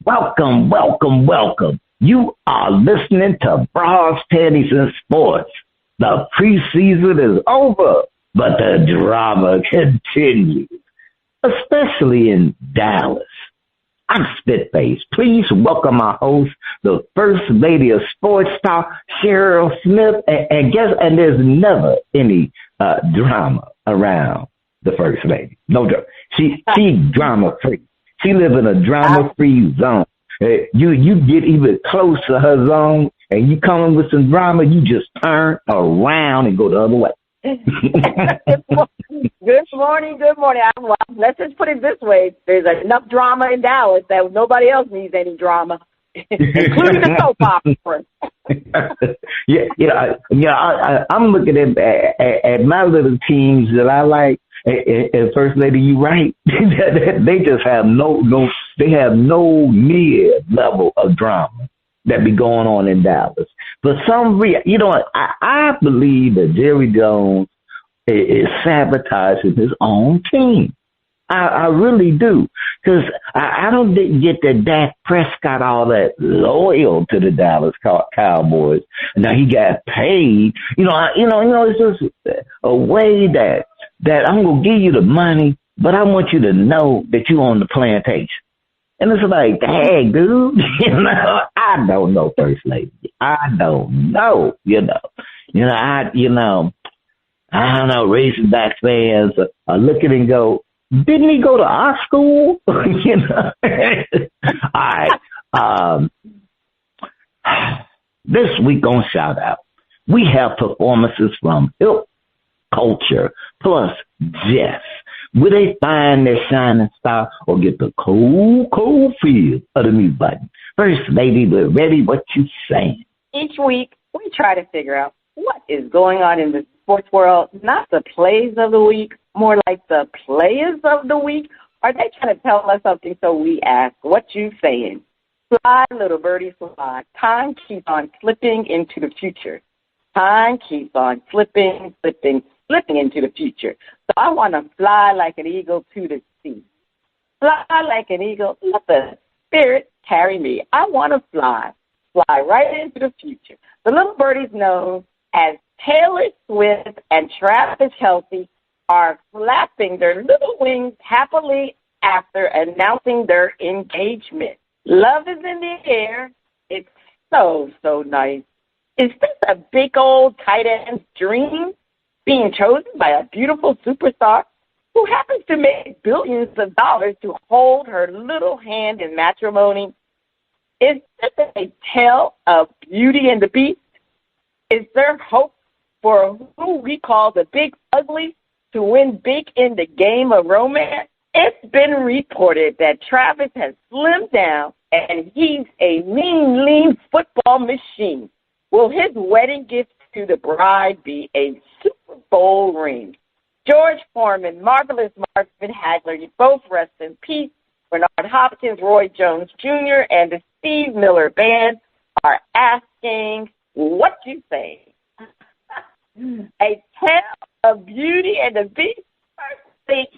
Welcome, welcome, welcome. You are listening to Bras, Panties, and Sports. The preseason is over, but the drama continues, especially in Dallas. I'm Spitface. Please welcome our host, the First Lady of Sports Talk, Cheryl Smith. And there's never any drama around the First Lady. No drama. She's drama free. She lives in a drama free zone. You get even close to her zone, and you come in with some drama, you just turn around and go the other way. Good morning. Well, let's just put it this way. There's enough drama in Dallas that nobody else needs any drama, including the soap opera. I'm looking at my little teams that I like. And First Lady, you right. They just have no near level of drama that be going on in Dallas. For some reason, I believe that Jerry Jones is sabotaging his own team. I really do. Because I don't get that Dak Prescott all that loyal to the Dallas Cowboys. Now he got paid. It's just a way that I'm going to give you the money, but I want you to know that you're on the plantation. And it's like, dang, dude, I don't know, First Lady. I don't know, I don't know, Razorback fans are looking and go, didn't he go to our school? All right. This week on Shout Out, we have performances from Hip Culture plus JES. Will they find their shining star or get the cold feel of the mute button? First Lady, we're ready. What you saying? Each week, we try to figure out what is going on in the sports world, not the plays of the week, more like the players of the week. Are they trying to tell us something? So we ask, what you saying? Fly, little birdie, fly. Time keeps on slipping into the future. Time keeps on slipping into the future. So I want to fly like an eagle to the sea. Fly like an eagle. Let the spirit carry me. I want to fly right into the future. The little birdies known as Taylor Swift and Travis Kelce are flapping their little wings happily after announcing their engagement. Love is in the air. It's so, so nice. Is this a big old tight end's dream? Being chosen by a beautiful superstar who happens to make billions of dollars to hold her little hand in matrimony? Is this a tale of Beauty and the Beast? Is there hope for who we call the big ugly to win big in the game of romance? It's been reported that Travis has slimmed down and he's a lean football machine. Will his wedding gift to the bride be a Super Bowl ring? George Foreman, Marvelous Marvin Hagler, you both rest in peace. Bernard Hopkins, Roy Jones Jr., and the Steve Miller Band are asking, what you say? A tale of Beauty and the Beast? See,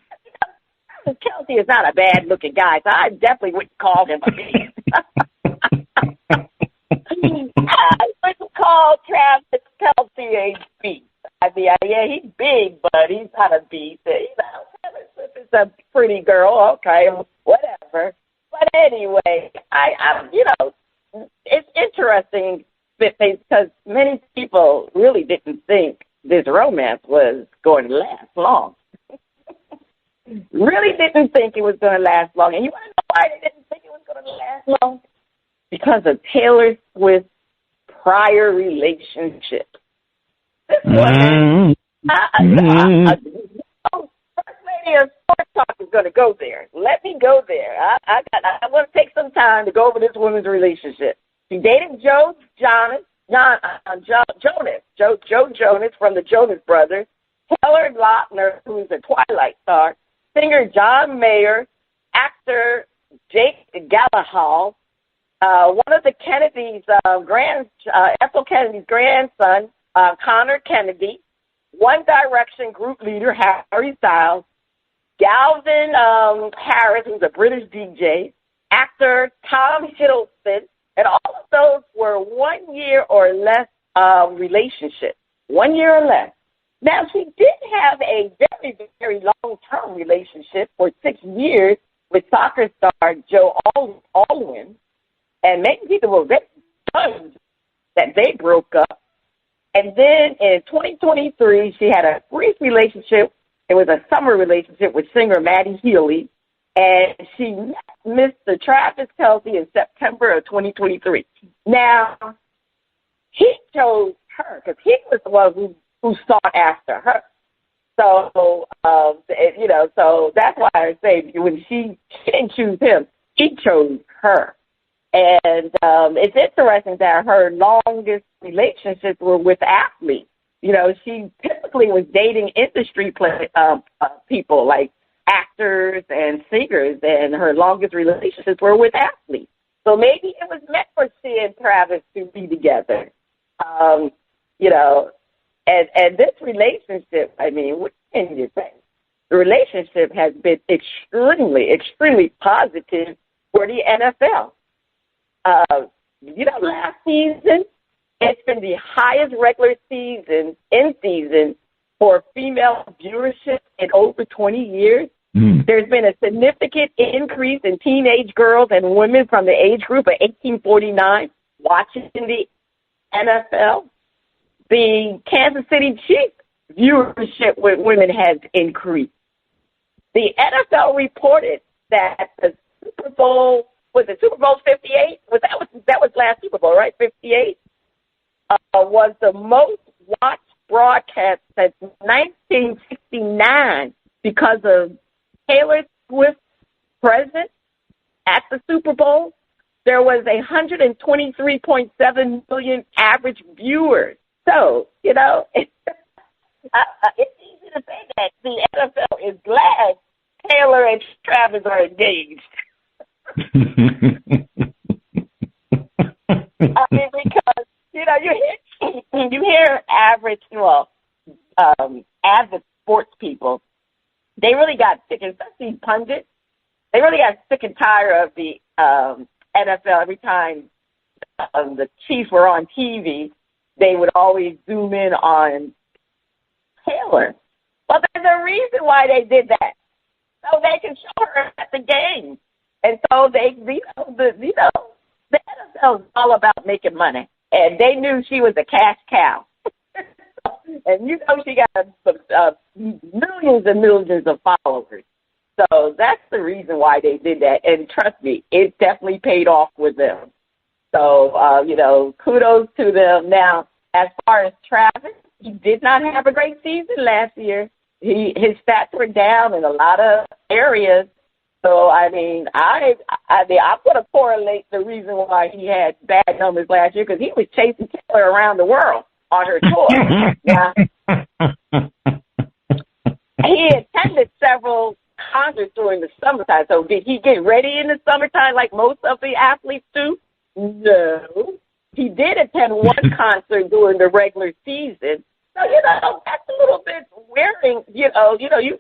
Kelce is not a bad-looking guy, so I definitely wouldn't call him a beast. I wouldn't call Travis Kelce a beast. I mean, yeah, he's big, but he's not a beast. Taylor Swift is a pretty girl. Okay, whatever. But anyway, it's interesting because many people really didn't think this romance was going to last long. Really didn't think it was going to last long. And you want to know why they didn't think it was going to last long? Because of Taylor Swift's prior relationship. This woman, First Lady of Sports Talk is going to go there. Let me go there. I want to take some time to go over this woman's relationship. She dated Joe Jonas from the Jonas Brothers, Taylor Lautner, who's a Twilight star, singer John Mayer, actor Jake Gyllenhaal, one of the Kennedys' Ethel Kennedy's grandson, Connor Kennedy, One Direction group leader Harry Styles, Galvin Harris, who's a British DJ, actor Tom Hiddleston, and all of those were 1 year or less relationship. 1 year or less. Now, she did have a very, very long-term relationship for 6 years with soccer star Joe Alwyn, and many people were very stunned that they broke up. And then in 2023, she had a brief relationship. It was a summer relationship with singer Maddie Healy, and she met Mr. Travis Kelce in September of 2023. Now, he chose her because he was the one who sought after her. So, so that's why I say when she didn't choose him, he chose her. And it's interesting that her longest relationships were with athletes. You know, she typically was dating industry people like actors and singers, and her longest relationships were with athletes. So maybe it was meant for she and Travis to be together. And this relationship, I mean, what can you say? The relationship has been extremely, extremely positive for the NFL. Last season, it's been the highest regular season in season for female viewership in over 20 years. There's been a significant increase in teenage girls and women from the age group of 1849 watching the NFL. The Kansas City Chiefs viewership with women has increased. The NFL reported that the Super Bowl, was it Super Bowl 58? That was last Super Bowl, right? 58 was the most watched broadcast since 1969 because of Taylor Swift's presence at the Super Bowl. There was 123.7 million average viewers. So, it's easy to say that the NFL is glad Taylor and Travis are engaged. I mean, because, you hear average, avid sports people, they really got sick, especially pundits, they really got sick and tired of the NFL. Every time the Chiefs were on TV, they would always zoom in on Taylor. Well, there's a reason why they did that, so they can show her at the game. And so the NFL is all about making money, and they knew she was a cash cow. And she got millions and millions of followers. So that's the reason why they did that. And trust me, it definitely paid off with them. So, kudos to them. Now, as far as Travis, he did not have a great season last year. His stats were down in a lot of areas. So, I'm going to correlate the reason why he had bad numbers last year because he was chasing Taylor around the world on her tour. Now, he attended several concerts during the summertime. So did he get ready in the summertime like most of the athletes do? No. He did attend one concert during the regular season. So, that's a little bit wearing, you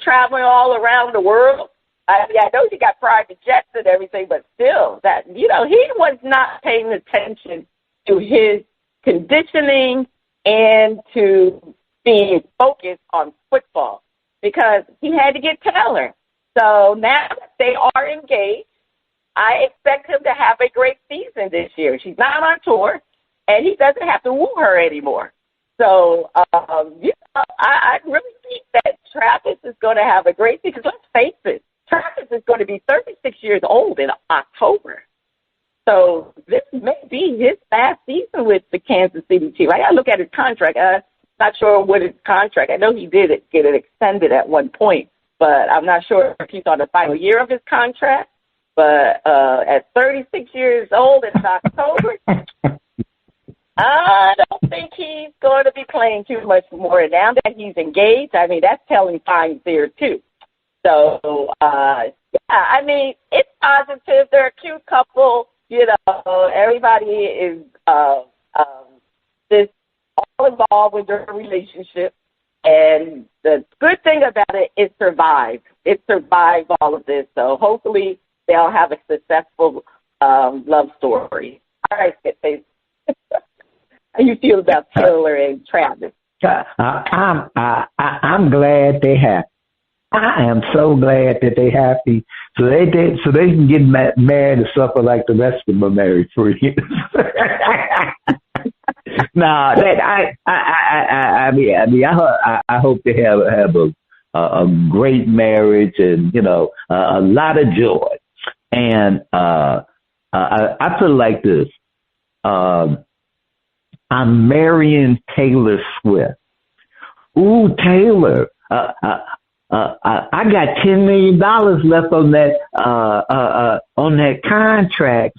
traveling all around the world. I know he got private jets and everything, but still, that, he was not paying attention to his conditioning and to being focused on football because he had to get Taylor. So now that they are engaged, I expect him to have a great season this year. She's not on tour, and he doesn't have to woo her anymore. So, I really think that Travis is going to have a great season. Because let's face it, Travis is going to be 36 years old in October. So this may be his last season with the Kansas City Chiefs. I got to look at his contract. I'm not sure what his contract. I know he did get it extended at one point, but I'm not sure if he's on the final year of his contract. But at 36 years old in October, I don't think he's going to be playing too much more. Now that he's engaged, that's telling signs there, too. So, it's positive. They're a cute couple. Everybody is just all involved with their relationship. And the good thing about it, it survived. It survived all of this. So hopefully they'll have a successful love story. All right, Skipface. How you feel about Taylor and Travis? I'm glad they happy. I am so glad that they happy. So they can get married and suffer like the rest of them are married for years. No, I hope they have a great marriage and a lot of joy. And I feel like this. I'm marrying Taylor Swift. Ooh, Taylor. I got $10 million left on that contract.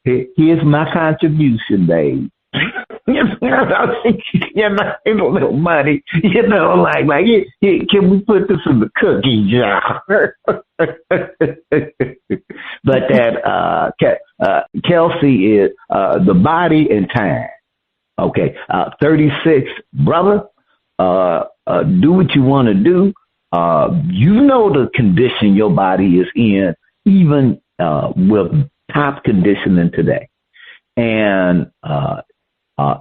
Here's my contribution, babe. A little money. Like here, can we put this in the cookie jar? But that Kelsey is the body and time. Okay, 36, brother. Do what you want to do. The condition your body is in, even with top conditioning today. And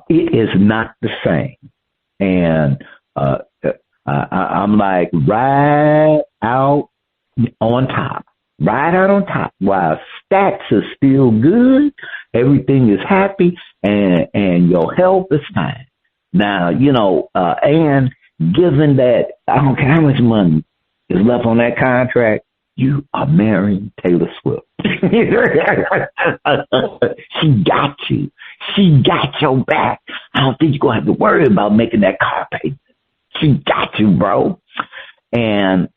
it is not the same. And I'm like, ride out on top. Ride out on top. While stats are still good, everything is happy, and your health is fine. Now, and given that I don't care how much money is left on that contract, you are marrying Taylor Swift. She got you. She got your back. I don't think you're going to have to worry about making that car payment. She got you, bro. And,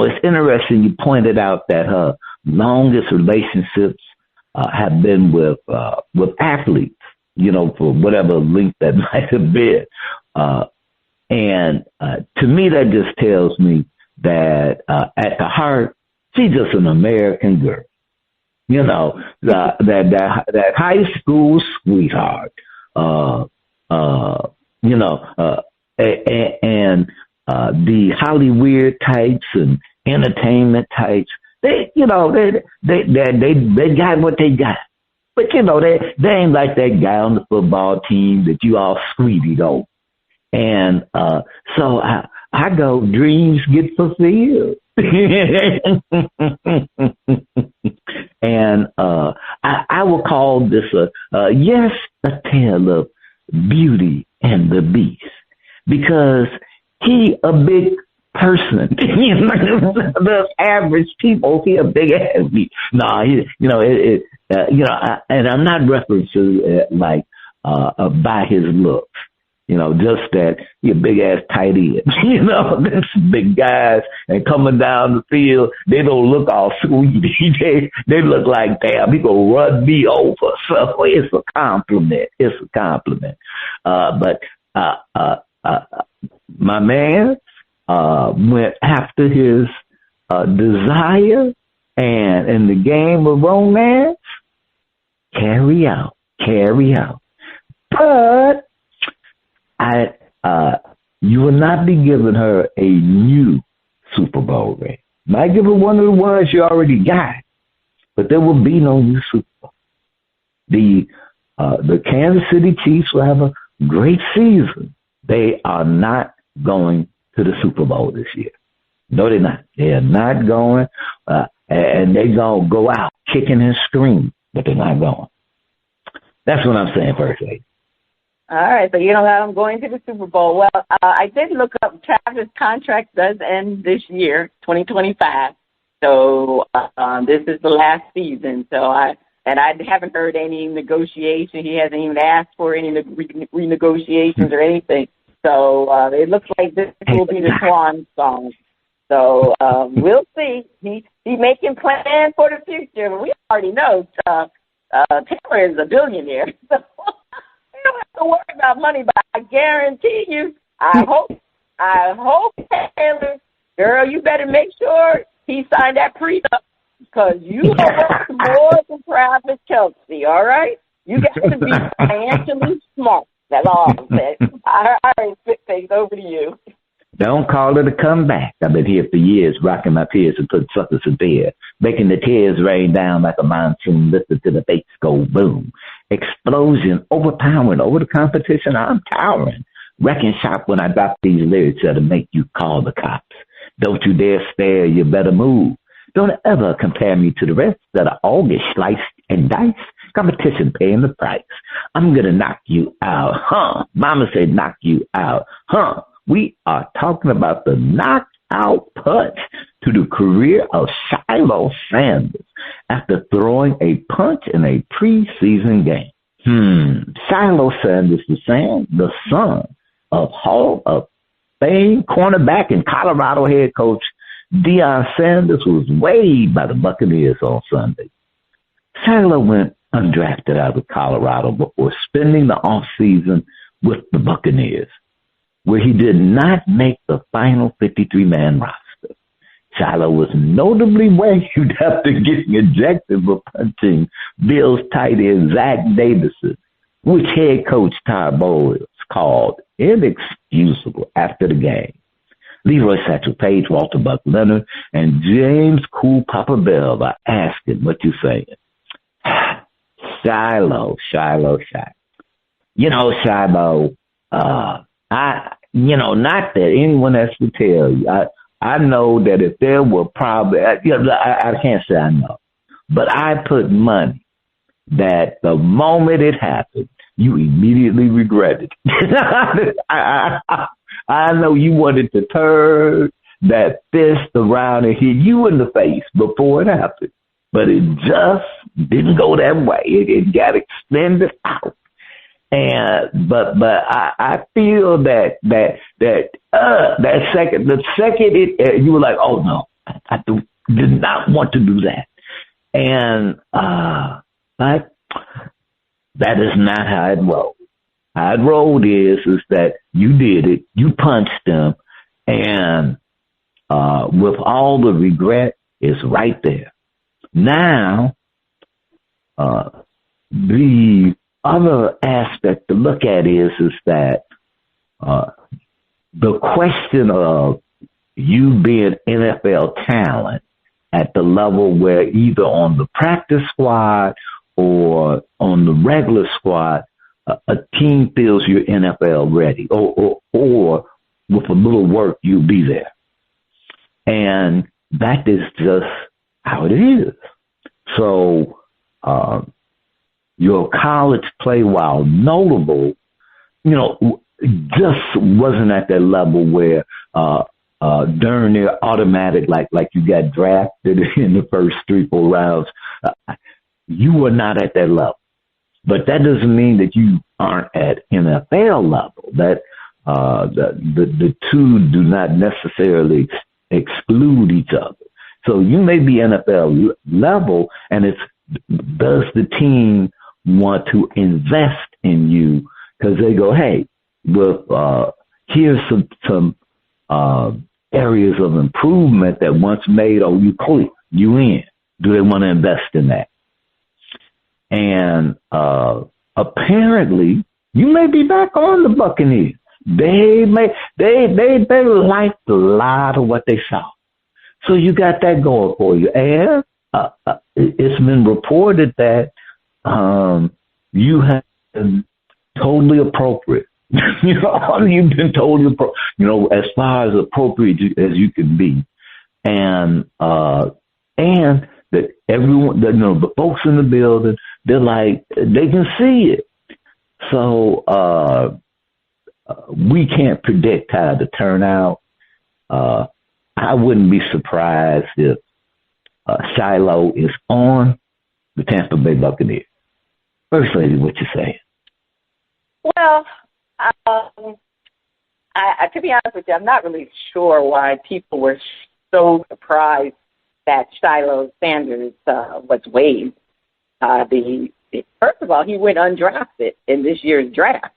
it's interesting you pointed out that her longest relationships have been with athletes, for whatever length that might have been. And to me, that just tells me that at the heart, she's just an American girl. That high school sweetheart. The Hollywood types and entertainment types, they got what they got. But they ain't like that guy on the football team that you all sweetie over. And so I go, dreams get fulfilled. And I will call this a tale of Beauty and the Beast, because he a big person. The average people, he a big ass beast. No, and I'm not referencing by his looks. Just that you're big ass tight end. This big guys, and coming down the field, they don't look all sweet. They look like, damn, he gonna run me over. So it's a compliment. It's a compliment. But my man went after his desire, and in the game of romance, carry out. But you will not be giving her a new Super Bowl ring. Might give her one of the ones you already got, but there will be no new Super Bowl. The Kansas City Chiefs will have a great season. They are not going to the Super Bowl this year. No, they're not. They are not going, and they're going to go out kicking and screaming, but they're not going. That's what I'm saying, First Lady. All right, so you don't have them going to the Super Bowl. Well, I did look up. Travis' contract does end this year, 2025. So this is the last season. So I haven't heard any negotiation. He hasn't even asked for any renegotiations or anything. So it looks like this will be the swan song. So we'll see. He's making plans for the future. We already know Taylor is a billionaire. So you don't have to worry about money, but I guarantee you, I hope Taylor, girl, you better make sure he signed that prenup, because you are worth more than Travis Kelce, all right? You got to be financially smart. That's all I'm saying. All right, Skipface, over to you. Don't call it a comeback. I've been here for years, rocking my peers and putting suckers to bed, making the tears rain down like a monsoon, listen to the bass go boom. Explosion, overpowering, over the competition, I'm towering. Wrecking shop when I drop these lyrics that'll make you call the cops. Don't you dare stare, you better move. Don't ever compare me to the rest that are all get sliced and diced. Competition paying the price. I'm gonna knock you out, huh? Mama said knock you out, huh? We are talking about the knockout punch to the career of Shiloh Sanders after throwing a punch in a preseason game. Shiloh Sanders, the son of Hall of Fame cornerback and Colorado head coach Deion Sanders, was waived by the Buccaneers on Sunday. Shiloh went undrafted out of Colorado before spending the offseason with the Buccaneers, where he did not make the final 53-man roster. Shiloh was notably waived after getting ejected for punching Bills tight end Zach Davison, which head coach Todd Bowles called inexcusable after the game. Leroy Satchel Paige, Walter Buck Leonard, and James Cool Papa Bell are asking what you saying. Shiloh. You know, Shiloh, not that anyone has to tell you. I know that if there were probably, I can't say I know, but I put money that the moment it happened, you immediately regretted it. I know you wanted to turn that fist around and hit you in the face before it happened, but it just didn't go that way. It got extended out. And but I feel that second, you were like, oh no, I did not want to do that. And but that is not how it rolled. How it rolled is that you did it, you punched them, and with all the regret, it's right there. Now, the other aspect to look at is that the question of you being NFL talent at the level where either on the practice squad or on the regular squad, a team feels you're NFL ready, or with a little work, you'll be there. And that is just how it is. So, your college play, while notable, just wasn't at that level where, darn near automatic, like you got drafted in the first 3-4 rounds. You were not at that level. But that doesn't mean that you aren't at NFL level. That the two do not necessarily exclude each other. So you may be NFL level, and it's does the team want to invest in you? Because they go, hey, well, here's some areas of improvement that once made. Oh, you clear, you in. Do they want to invest in that? And apparently, you may be back on the Buccaneers. They liked a lot of what they saw. So you got that going for you. And it's been reported that you have been totally appropriate. You've been totally appropriate, as far as appropriate as you can be. And that everyone, the folks in the building, they're like, they can see it. So we can't predict how to turn out. I wouldn't be surprised if Shiloh is on the Tampa Bay Buccaneers. First Lady, what you saying? Well, to be honest with you, I'm not really sure why people were so surprised that Shiloh Sanders was waived. First of all, he went undrafted in this year's draft.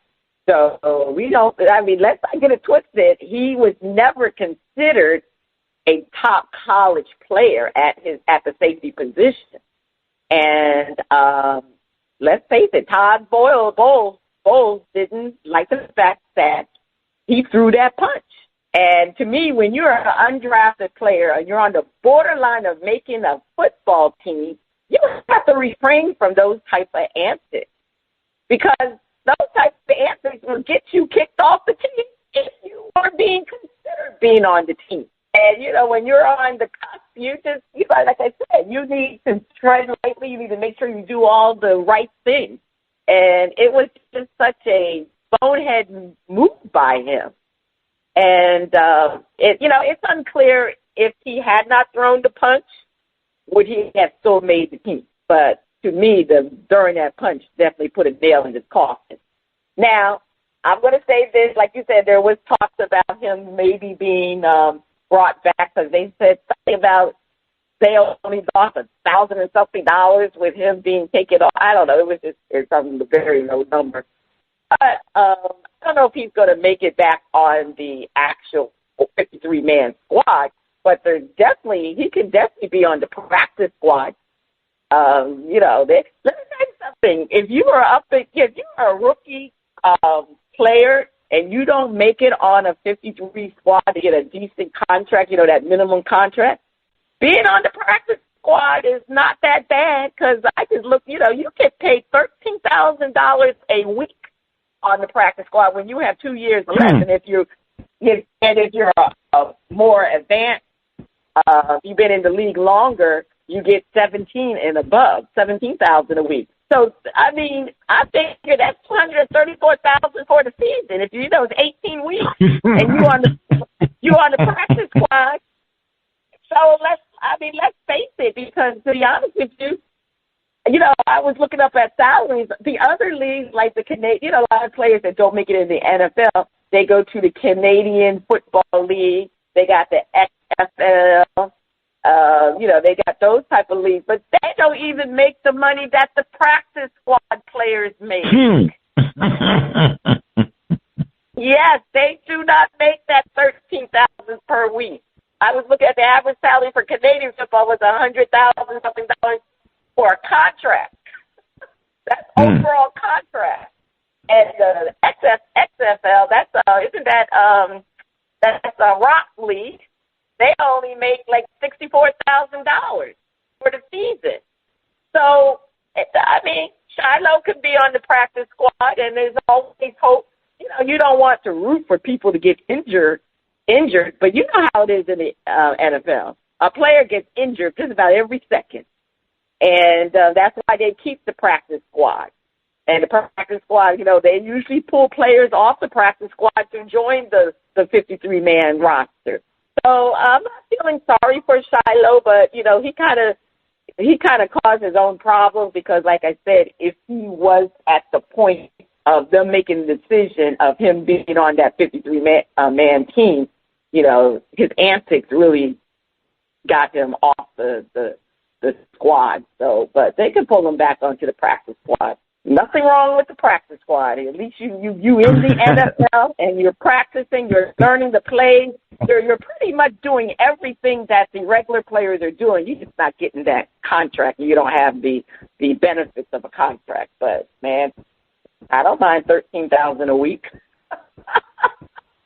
So let's not get it twisted. He was never considered a top college player at the safety position. And let's face it, Todd Bowles didn't like the fact that he threw that punch. And to me, when you're an undrafted player and you're on the borderline of making a football team, you have to refrain from those type of antics, because those types of antics will get you kicked off the team if you are being considered being on the team. And, you know, when you're on the cusp, like I said, you need to tread lightly. You need to make sure you do all the right things. And it was just such a bonehead move by him. And, it's unclear if he had not thrown the punch, would he have still made the team. But to me, during that punch definitely put a nail in his coffin. Now, I'm going to say this, like you said, there was talks about him maybe being brought back, because they said something about they only lost $1,000 and something with him being taken off. I don't know. It was just something a very low number. But I don't know if he's going to make it back on the actual 53-man squad, but he can definitely be on the practice squad. Let me tell you something. If you are a rookie player and you don't make it on a 53 squad to get a decent contract, that minimum contract, being on the practice squad is not that bad, because I just look, you get paid $13,000 a week on the practice squad when you have 2 years left. And if you're more advanced, you've been in the league longer, you get 17 and above, $17,000 a week. So, I mean, I figure that's $234,000 for the season. If it's 18 weeks and you on the practice squad. So let's face it, because to be honest with you, I was looking up at salaries. The other leagues, like the Canadian, a lot of players that don't make it in the NFL, they go to the Canadian Football League. They got the XFL. They got those type of leagues, but they don't even make the money that the practice squad players make. Yes, they do not make that $13,000 per week. I was looking at the average salary for Canadian football was $100,000 something for a contract. That's overall contract. And the XFL, that's a rock league. They only make like $64,000 for the season. So, I mean, Shiloh could be on the practice squad, and there's always hope. You don't want to root for people to get injured, but you know how it is in the NFL. A player gets injured just about every second, and that's why they keep the practice squad. And the practice squad, they usually pull players off the practice squad to join the 53-man roster. So I'm not feeling sorry for Shiloh, but he kind of caused his own problems, because, like I said, if he was at the point of them making the decision of him being on that 53-man team, his antics really got him off the squad. So, but they can pull him back onto the practice squad. Nothing wrong with the practice squad. At least you in the NFL, and you're practicing, you're learning the plays. You're pretty much doing everything that the regular players are doing. You're just not getting that contract. You don't have the benefits of a contract. But, man, I don't mind $13,000 a week.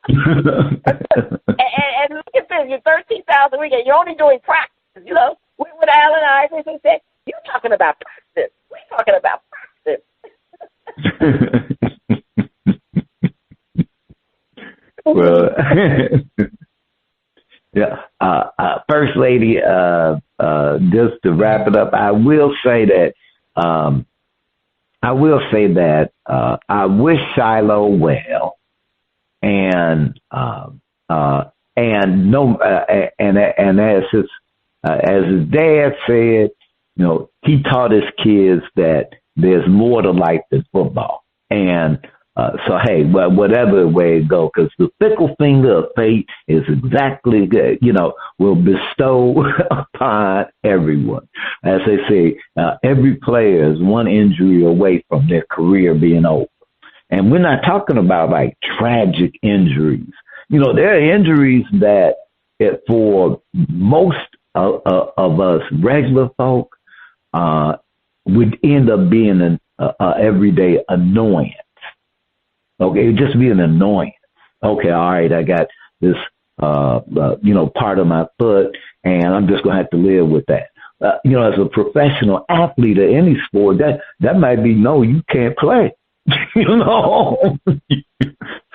and look at this, you're $13,000 a week, and you're only doing practice. With Allen Iverson said, you're talking about practice. We're talking about practice. Well, yeah. First Lady, just to wrap it up, I will say that I wish Shiloh well, and as his dad said, he taught his kids that there's more to life than football. And so, hey, whatever way it goes, because the fickle finger of fate is exactly good, will bestow upon everyone. As they say, every player is one injury away from their career being over. And we're not talking about like tragic injuries. There are injuries that for most of us regular folk would end up being an everyday annoyance. Okay, it'd just be an annoyance. Okay, all right, I got this part of my foot, and I'm just going to have to live with that. As a professional athlete of any sport, that might be, no, you can't play,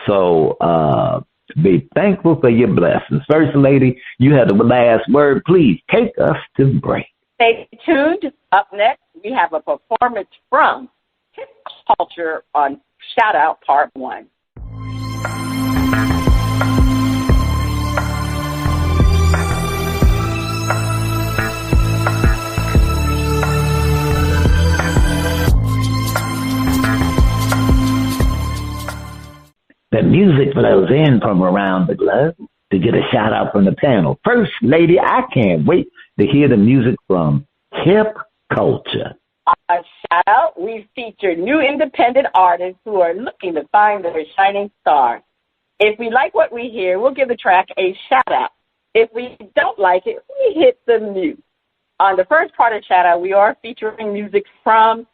So, be thankful for your blessings. First Lady, you have the last word. Please take us to break. Stay tuned. Up next, we have a performance from Hip Culture on Shout Out Part 1. The music flows in from around the globe to get a shout out from the panel. First Lady, I can't wait to hear the music from Hip Culture. Shout out, we feature new independent artists who are looking to find their shining star. If we like what we hear, we'll give the track a shout out. If we don't like it, we hit the mute. On the first part of shout out, we are featuring music from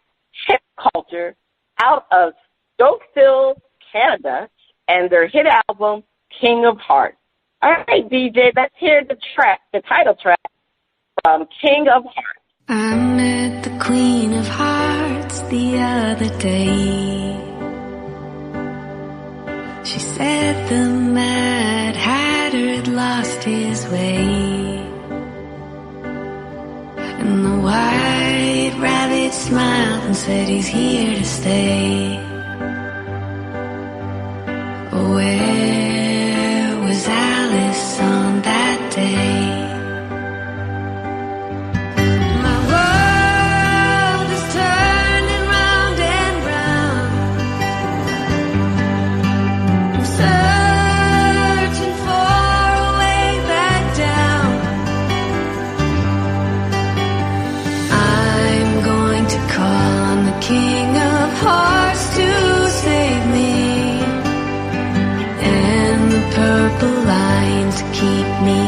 Hip Culture out of Stokesville, Canada, and their hit album, King of Hearts. All right, DJ, let's hear the title track from King of Hearts. I met the Queen of Hearts the other day. She said the Mad Hatter had lost his way, and the White Rabbit smiled and said he's here to stay. Where was Alice on that day? My world is turning round and round. I'm searching for a way back down. I'm going to call on the King of Hearts to save me. Purple lines keep me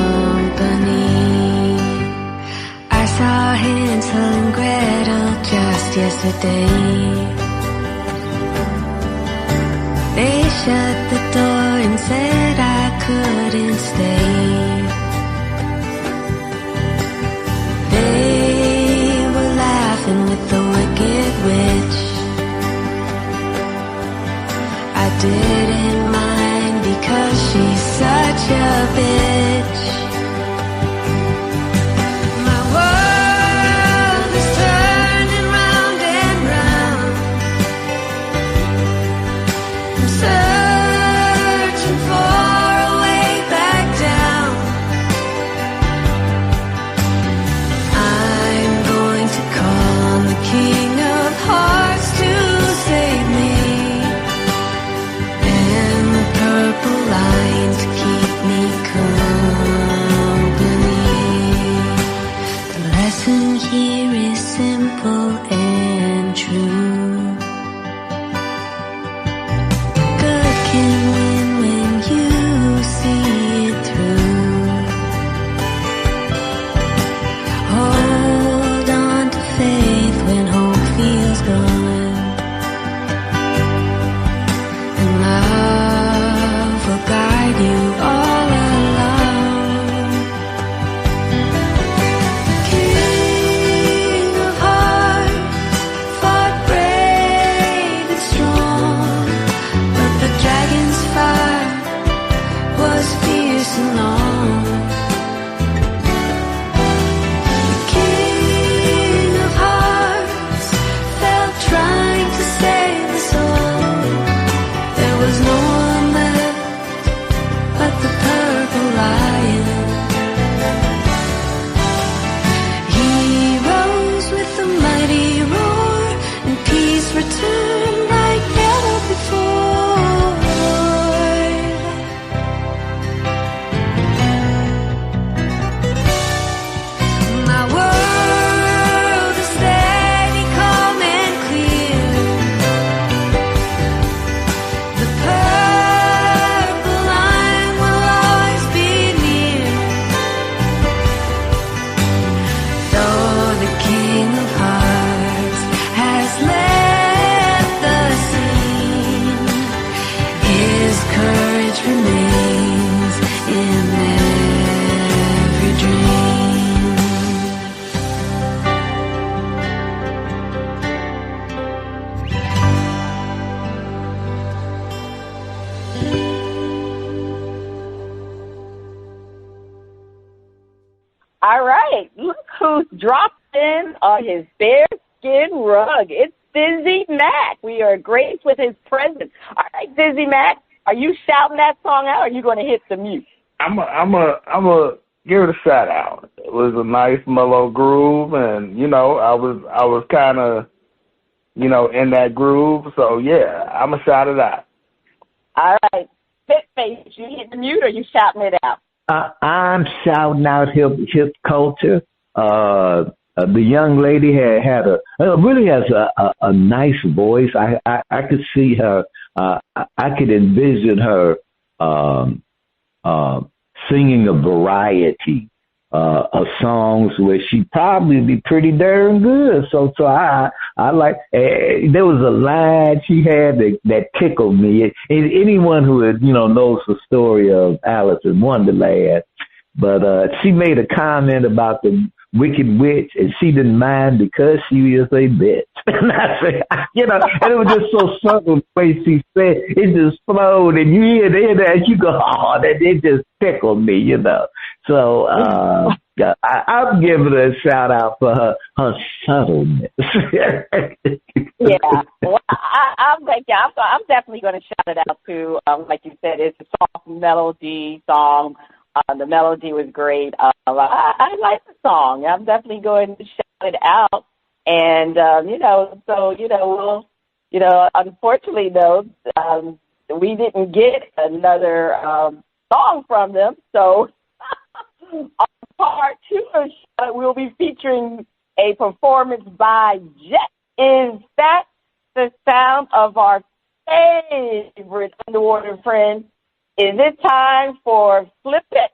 company. I saw Hansel and Gretel just yesterday. They shut the door and said I couldn't stay. They were laughing with the Wicked Witch. I didn't mind because she's such a bitch. My world is turning round and round. I'm searching for a way back down. I'm going to call on the King of Hearts to save me. Purple lines keep me company. The lesson here is simple and true. Good can win when you see it through. Hold on to faith when hope feels gone. And love will guide you all along. King of Hearts fought brave. who's dropped in on his bearskin rug. It's Dizzy Mac. We are graced with his presence. All right, Dizzy Mac, are you shouting that song out, or are you going to hit the mute? I'm a give it a shout out. It was a nice mellow groove, and I was kind of in that groove. So yeah, I'm a shout it out. All right, Face, you hit the mute, or you shouting it out? I'm shouting out hip culture. The young lady really has a nice voice. I could see her. I could envision her singing a variety of songs where she'd probably be pretty darn good. So I like. There was a line she had that tickled me. Anyone who knows the story of Alice in Wonderland, but she made a comment about the Wicked Witch, and she didn't mind because she is a bitch. And I said, and it was just so subtle the way she said it, just flowed, and you hear that, you go, oh, that it just tickled me, So I'm giving her a shout out for her subtleness. Yeah, well, I'm definitely going to shout it out too. Like you said, it's a soft melody song. The melody was great. I like the song. I'm definitely going to shout it out. And, unfortunately, though, we didn't get another song from them. So on part 2 of the show, we'll be featuring a performance by JES. Is that the sound of our favorite underwater friend? Is it time for Flip It?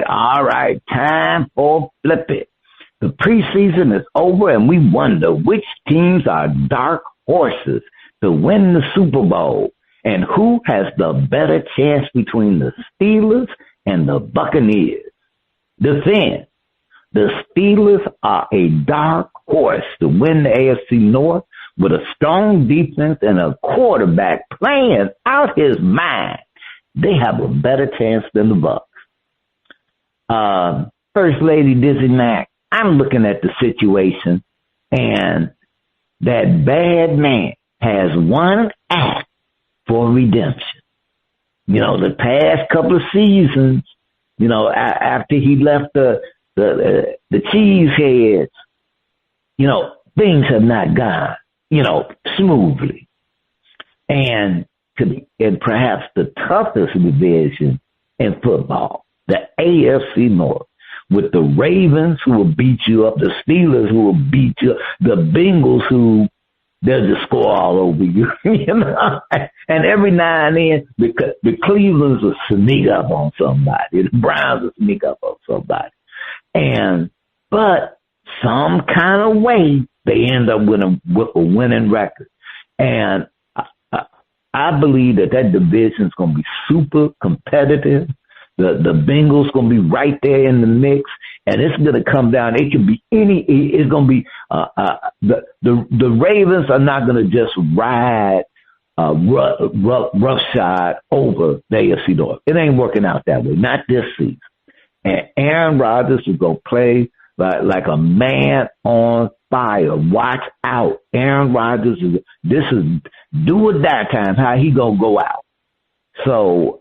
All right. Time for Flip It. The preseason is over, and we wonder which teams are dark horses to win the Super Bowl and who has the better chance between the Steelers and the Buccaneers. Defend. The Steelers are a dark horse to win the AFC North with a strong defense and a quarterback playing out his mind. They have a better chance than the Bucs. First Lady Dizzy Mac, I'm looking at the situation, and that bad man has one act for redemption. The past couple of seasons, after he left the Cheeseheads, things have not gone, smoothly. And perhaps the toughest division in football, the AFC North, with the Ravens who will beat you up, the Steelers who will beat you up, the Bengals who they'll just score all over you, And every now and then, the Clevelands will sneak up on somebody, the Browns will sneak up on somebody, but some kind of way they end up with a winning record, and I believe that division is going to be super competitive. The Bengals going to be right there in the mix, and it's going to come down. It could be it's going to be the Ravens are not going to just ride roughshod over the AFC North. It ain't working out that way, not this season. And Aaron Rodgers is going to play like a man on fire. Watch out. Aaron Rodgers this is do or die time, how he going to go out. So,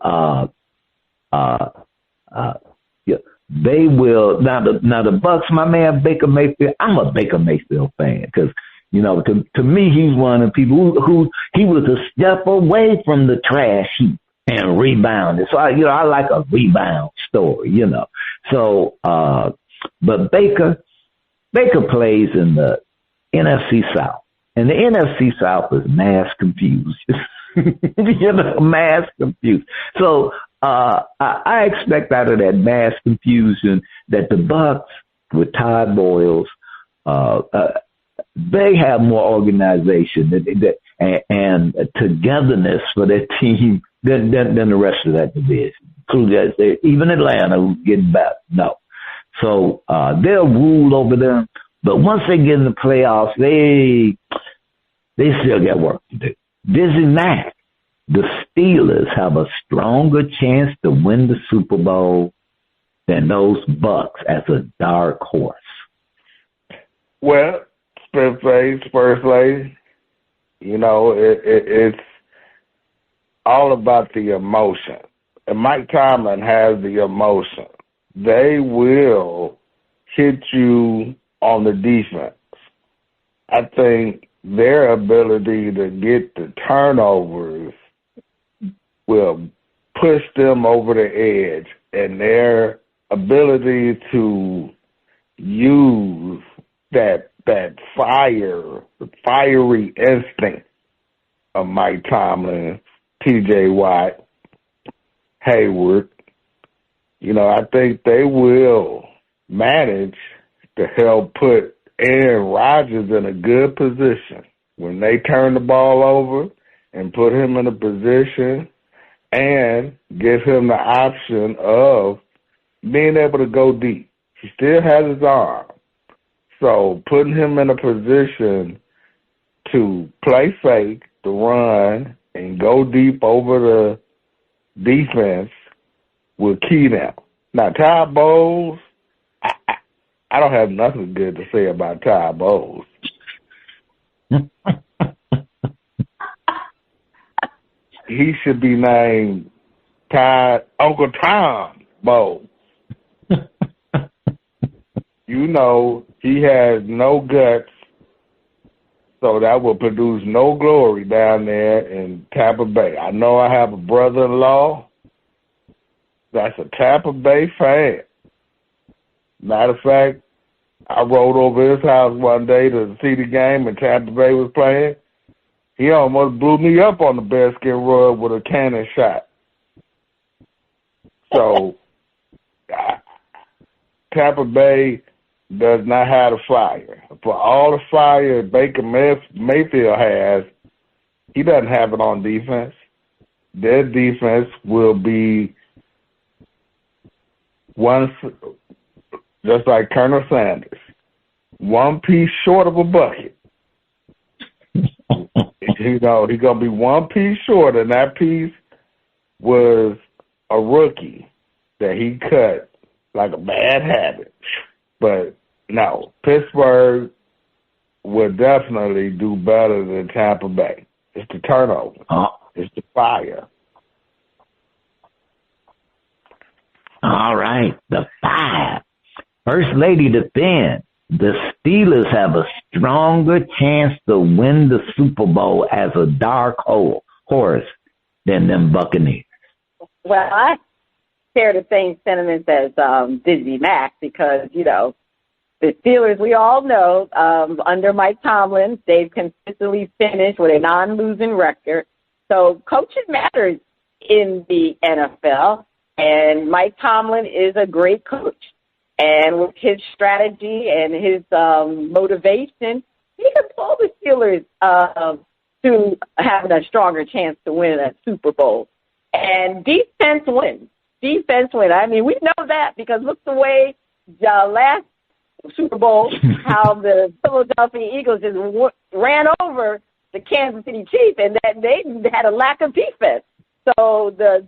yeah, they will now. The Bucks, my man Baker Mayfield. I'm a Baker Mayfield fan because to me he's one of the people who he was a step away from the trash heap and rebounded. So I like a rebound story. So but Baker plays in NFC South. And the NFC South is mass confused. Mass confused. So I expect out of that mass confusion that the Bucks with Todd Boyles, they have more organization and togetherness for their team than the rest of that division. Even Atlanta, who's getting back, no. So they'll rule over them. But once they get in the playoffs, they still got work to do. Dizzy Mack, the Steelers have a stronger chance to win the Super Bowl than those Bucks as a dark horse. Well, Spurs lady, it's all about the emotion. And Mike Tomlin has the emotion. They will hit you on the defense. I think their ability to get the turnovers will push them over the edge, and their ability to use that fiery instinct of Mike Tomlin, T.J. Watt, Hayward, I think they will manage to help put Aaron Rodgers in a good position when they turn the ball over and put him in a position and give him the option of being able to go deep. He still has his arm. So putting him in a position to play fake, to run, and go deep over the defense will key them. Now, Todd Bowles, I don't have nothing good to say about Todd Bowles. He should be named Uncle Tom Bowles. He has no guts, so that will produce no glory down there in Tampa Bay. I know I have a brother-in-law that's a Tampa Bay fan. Matter of fact, I rode over his house one day to see the game and Tampa Bay was playing. He almost blew me up on the bearskin rug with a cannon shot. So, Tampa Bay does not have the fire. For all the fire Baker Mayfield has, he doesn't have it on defense. Their defense will be just like Colonel Sanders, one piece short of a bucket. He's going to be one piece short, and that piece was a rookie that he cut like a bad habit. But, no, Pittsburgh will definitely do better than Tampa Bay. It's the turnover. It's the fire. All right, the fire. First Lady defend. The Steelers have a stronger chance to win the Super Bowl as a dark horse than them Buccaneers. Well, I share the same sentiments as Dizzy Mack because, the Steelers, we all know, under Mike Tomlin, they've consistently finished with a non-losing record. So coaching matters in the NFL, and Mike Tomlin is a great coach. And with his strategy and his motivation, he can pull the Steelers to having a stronger chance to win a Super Bowl. And defense wins. Defense wins. I mean, we know that because look the way the last Super Bowl, how the Philadelphia Eagles just ran over the Kansas City Chiefs, and that they had a lack of defense. So the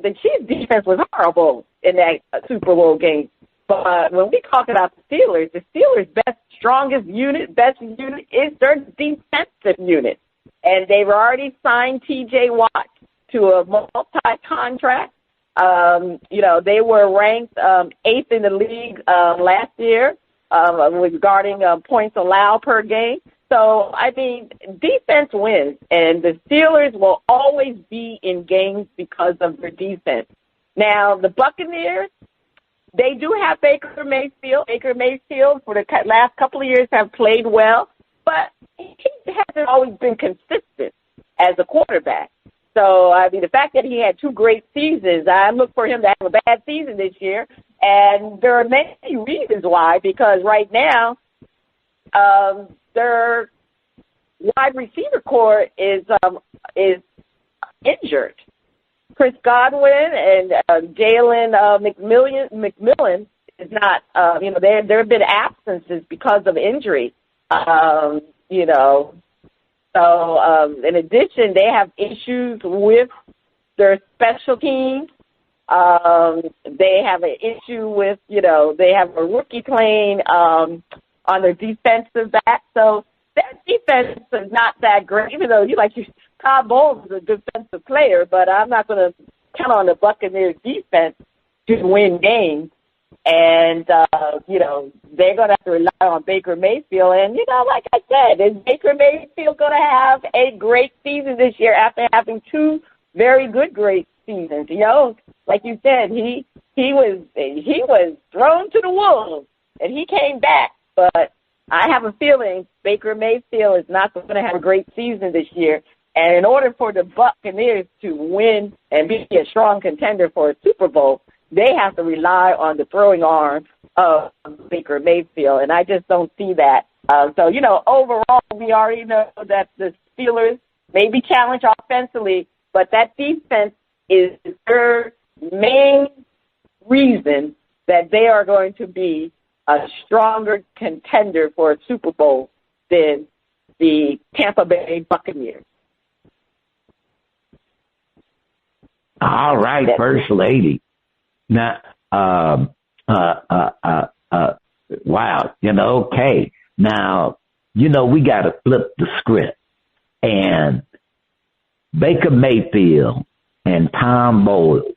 Chiefs' defense was horrible in that Super Bowl game. But when we talk about the Steelers' strongest unit, best unit is their defensive unit. And they've already signed T.J. Watt to a multi-contract. They were ranked 8th in the league last year regarding points allowed per game. So, I mean, defense wins, and the Steelers will always be in games because of their defense. Now, the Buccaneers, they do have Baker Mayfield. Baker Mayfield, for the last couple of years, have played well, but he hasn't always been consistent as a quarterback. So, I mean, the fact that he had 2 great seasons, I look for him to have a bad season this year. And there are many reasons why, because right now, their wide receiver core is injured. Chris Godwin and Jalen McMillan is not, there have been absences because of injury, So, in addition, they have issues with their special teams. They have an issue with, they have a rookie playing on their defensive back. So their defense is not that great, even though Todd Bowles is a defensive player, but I'm not going to count on the Buccaneers defense to win games. And, they're going to have to rely on Baker Mayfield. And, like I said, is Baker Mayfield going to have a great season this year after having 2 very good great seasons? Like you said, he was thrown to the wolves, and he came back. But I have a feeling Baker Mayfield is not going to have a great season this year. And in order for the Buccaneers to win and be a strong contender for a Super Bowl, they have to rely on the throwing arm of Baker Mayfield, and I just don't see that. Overall, we already know that the Steelers may be challenged offensively, but that defense is their main reason that they are going to be a stronger contender for a Super Bowl than the Tampa Bay Buccaneers. All right, First Lady. Now, wow, okay. Now, we got to flip the script. And Baker Mayfield and Tom Bowles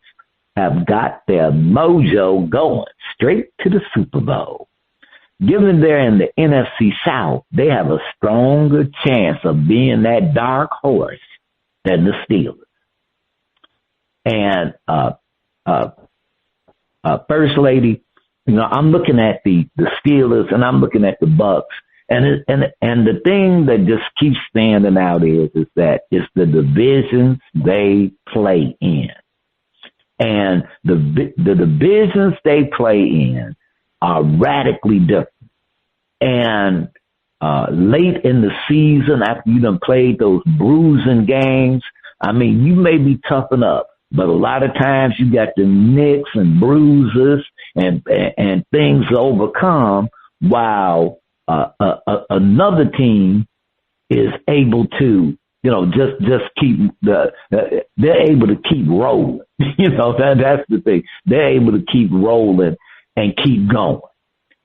have got their mojo going straight to the Super Bowl. Given they're in the NFC South, they have a stronger chance of being that dark horse than the Steelers. And, First Lady, I'm looking at the Steelers and I'm looking at the Bucks, and the thing that just keeps standing out is that it's the divisions they play in, and the divisions they play in are radically different. And late in the season, after you done played those bruising games, I mean, you may be toughened up. But a lot of times you got the nicks and bruises and things to overcome, while another team is able to, just keep they're able to keep rolling. That's the thing. They're able to keep rolling and keep going.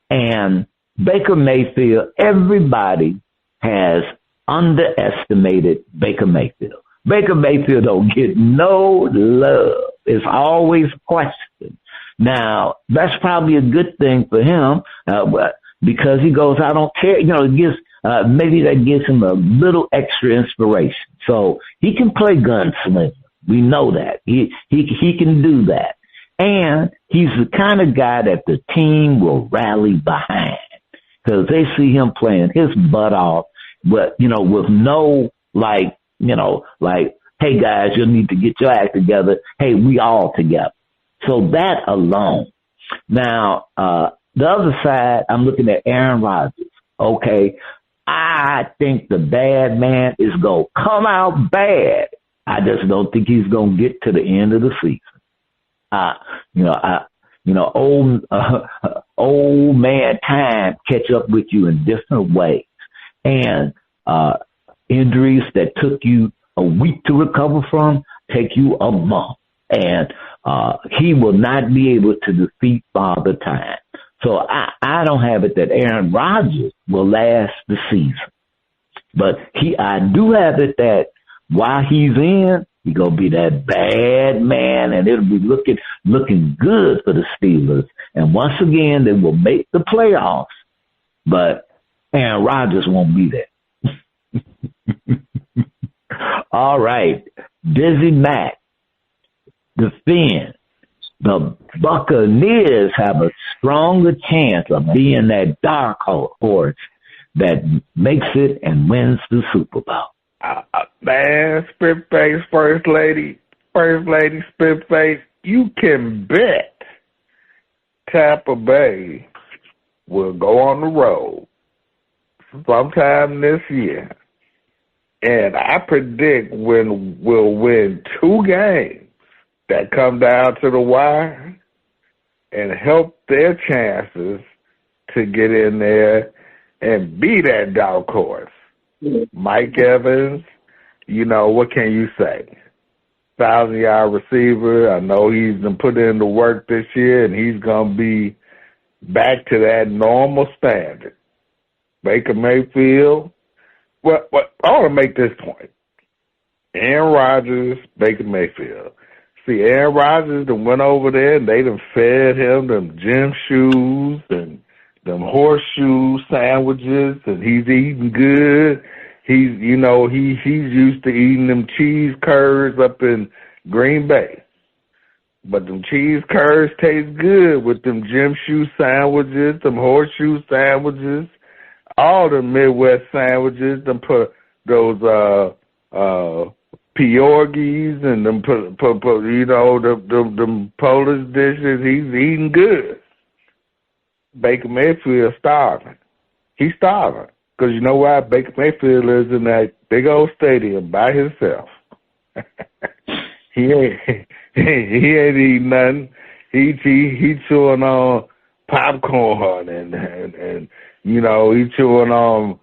And Baker Mayfield, everybody has underestimated Baker Mayfield. Baker Mayfield don't get no love. It's always questioned. Now, that's probably a good thing for him, because he goes, I don't care. It gives, maybe that gives him a little extra inspiration. So he can play gunslinger. We know that. He can do that. And he's the kind of guy that the team will rally behind, because they see him playing his butt off, but, with no, hey guys, you'll need to get your act together. Hey, we all together. So that alone. Now, the other side, I'm looking at Aaron Rodgers. Okay. I think the bad man is going to come out bad. I just don't think he's going to get to the end of the season. Old man time catch up with you in different ways. And, injuries that took you a week to recover from take you a month. And he will not be able to defeat Father Time. So I don't have it that Aaron Rodgers will last the season. But I do have it that while he's in, he's going to be that bad man, and it'll be looking good for the Steelers. And once again, they will make the playoffs, but Aaron Rodgers won't be there. All right. Dizzy Mack defends the Buccaneers have a stronger chance of being that dark horse that makes it and wins the Super Bowl? Man, Spitface, First Lady Spitface, you can bet Tampa Bay will go on the road sometime this year. And I predict we'll win 2 games that come down to the wire and help their chances to get in there and be that dark horse. Mike Evans, what can you say? 1,000-yard receiver. I know he's been put in the work this year, and he's going to be back to that normal standard. Baker Mayfield. Well, I want to make this point. Aaron Rodgers, Baker Mayfield. See, Aaron Rodgers done went over there and they done fed him them gym shoes and them horseshoe sandwiches, and he's eating good. He's used to eating them cheese curds up in Green Bay. But them cheese curds taste good with them gym shoe sandwiches, them horseshoe sandwiches, all the Midwest sandwiches, them put those pierogies and them them Polish dishes. He's eating good. Baker Mayfield starving. He's starving because you know why? Baker Mayfield lives in that big old stadium by himself. He ain't eating nothing. He chewing on popcorn and he chewing on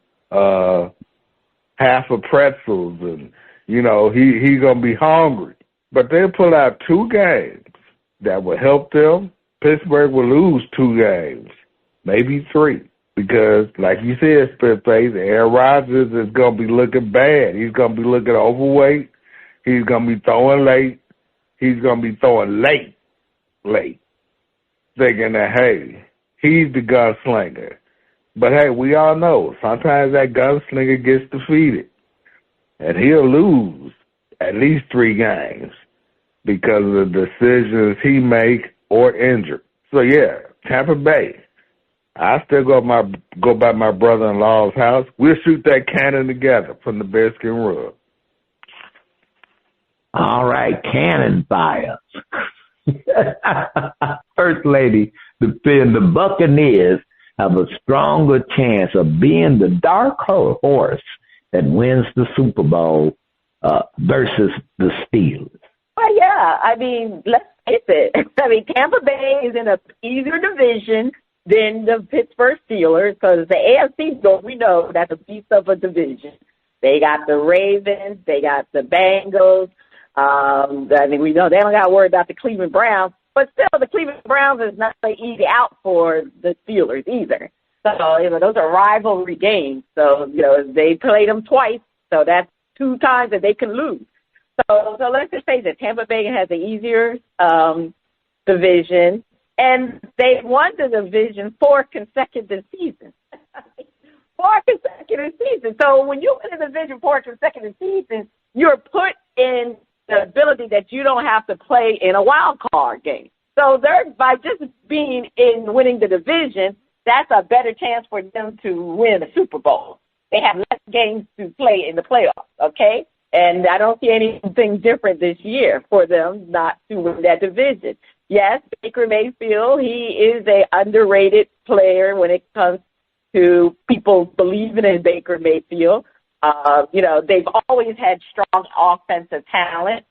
half of pretzels and he's gonna be hungry. But they'll pull out 2 games that will help them. Pittsburgh will lose 2 games, maybe 3, because like you said, Spitface, Aaron Rodgers is gonna be looking bad. He's gonna be looking overweight. He's gonna be throwing late. He's gonna be throwing late, thinking that hey, he's the gunslinger. But hey, we all know sometimes that gunslinger gets defeated, and he'll lose at least 3 games because of the decisions he make or injured. So yeah, Tampa Bay. I still go by my brother-in-law's house. We'll shoot that cannon together from the bearskin rug. All right, cannon fire. First Lady, the Buccaneers have a stronger chance of being the dark horse that wins the Super Bowl versus the Steelers. Oh, yeah. I mean, let's face it. I mean, Tampa Bay is in an easier division than the Pittsburgh Steelers because the AFC, we know that's a beast of a division. They got the Ravens. They got the Bengals. I mean, we know they don't got to worry about the Cleveland Browns. But still, the Cleveland Browns is not an easy out for the Steelers either. So, those are rivalry games. So, they played them twice. So that's 2 times that they can lose. So let's just say that Tampa Bay has an easier division, and they've won the division 4 consecutive seasons. 4 consecutive seasons. So when you win a division 4 consecutive seasons, you're put in the ability that you don't have to play in a wild card game. So by just being in winning the division, that's a better chance for them to win a Super Bowl. They have less games to play in the playoffs, okay? And I don't see anything different this year for them not to win that division. Yes, Baker Mayfield, he is an underrated player when it comes to people believing in Baker Mayfield. They've always had strong offensive talent.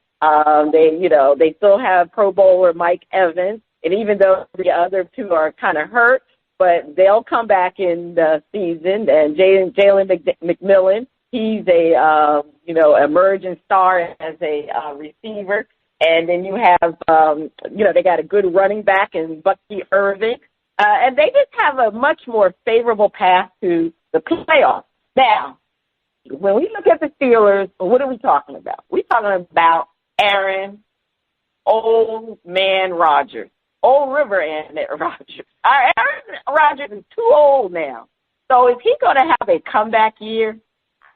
They still have Pro Bowler Mike Evans, and even though the other 2 are kind of hurt, but they'll come back in the season. And Jalen McMillan, he's a emerging star as a receiver. And then you have they got a good running back in Bucky Irving, and they just have a much more favorable path to the playoffs. Now, when we look at the Steelers, what are we talking about? We're talking about Aaron, old man Rodgers, old River and Rodgers. Aaron Rodgers is too old now. So is he going to have a comeback year?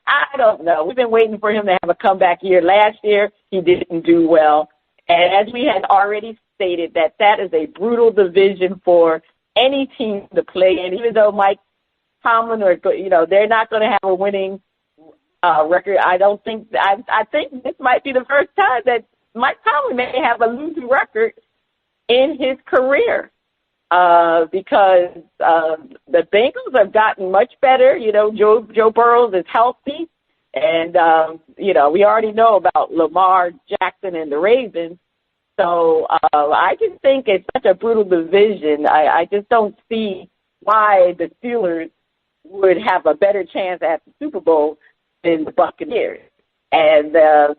I don't know. We've been waiting for him to have a comeback year. Last year, he didn't do well. And as we had already stated that is a brutal division for any team to play in, even though Mike Tomlin they're not going to have a winning record. I think this might be the first time that Mike Tomlin may have a losing record in his career because the Bengals have gotten much better. Joe Burrows is healthy, and we already know about Lamar Jackson and the Ravens. So I just think it's such a brutal division. I just don't see why the Steelers would have a better chance at the Super Bowl than the Buccaneers. And the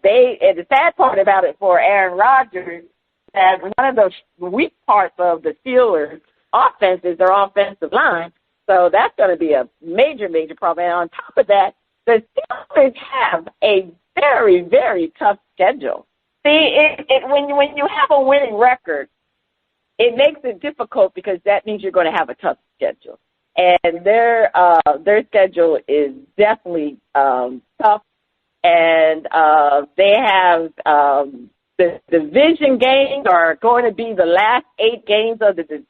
sad part about it for Aaron Rodgers is that one of the weak parts of the Steelers' offense is their offensive line. So that's going to be a major, major problem. And on top of that, the Steelers have a very, very tough schedule. See, when you have a winning record, it makes it difficult because that means you're going to have a tough schedule. And their schedule is definitely tough, and they have the division games are going to be the last 8 games of the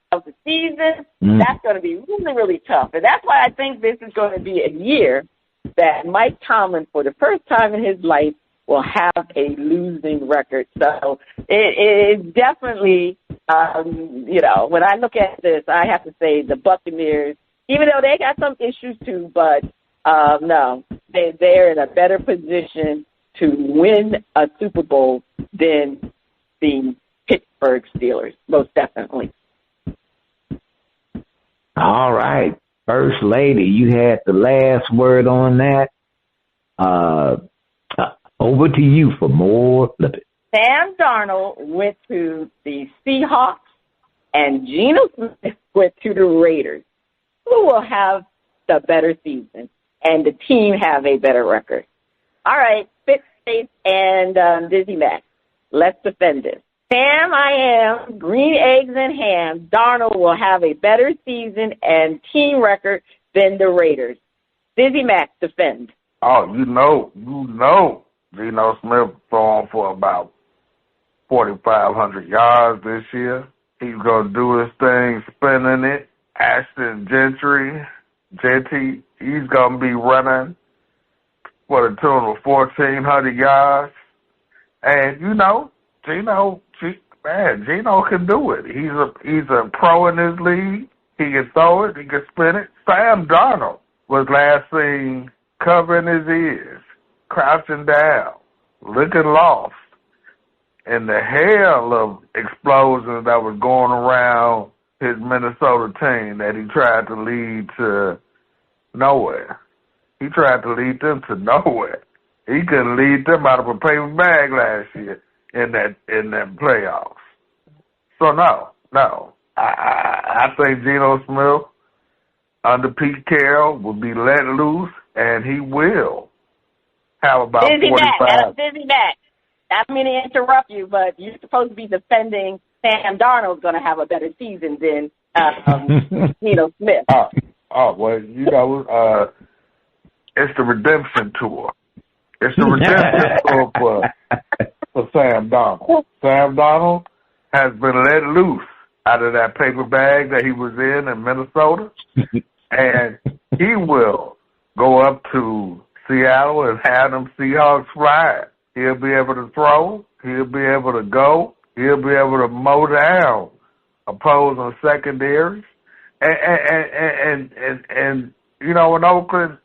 season. That's going to be really, really tough, and that's why I think this is going to be a year that Mike Tomlin, for the first time in his life, will have a losing record. So it is definitely, when I look at this, I have to say the Buccaneers, even though they got some issues too, but no, they're in a better position to win a Super Bowl than the Pittsburgh Steelers, most definitely. All right. First Lady, you had the last word on that. Over to you for more flipping. Sam Darnold went to the Seahawks, and Geno Smith went to the Raiders. Who will have the better season and the team have a better record? All right, Fitz and Dizzy Mac, let's defend this. Sam, I am, green eggs and ham, Darnold will have a better season and team record than the Raiders. Dizzy Mac, defend. Oh, you know, Geno Smith throwing for about 4,500 yards this year. He's going to do his thing, spinning it. Ashton Genty, he's going to be running for the total of 1,400 yards. And, Geno can do it. He's a pro in his league. He can throw it. He can spin it. Sam Darnold was last seen covering his ears, crouching down, looking lost, in the hail of explosions that was going around his Minnesota team that he tried to lead to nowhere. He tried to lead them to nowhere. He couldn't lead them out of a paper bag last year in that playoffs. So no. I think Geno Smith under Pete Carroll will be let loose, and he will have about 45. Dizzy Mac, I don't mean to interrupt you, but you're supposed to be defending Sam Darnold's going to have a better season than Geno Smith. Well, it's the redemption tour. It's the redemption tour for Sam Darnold. Sam Darnold has been let loose out of that paper bag that he was in Minnesota, and he will go up to Seattle and have them Seahawks ride. He'll be able to throw. He'll be able to go. He'll be able to mow down opposing secondaries. And in Oakland,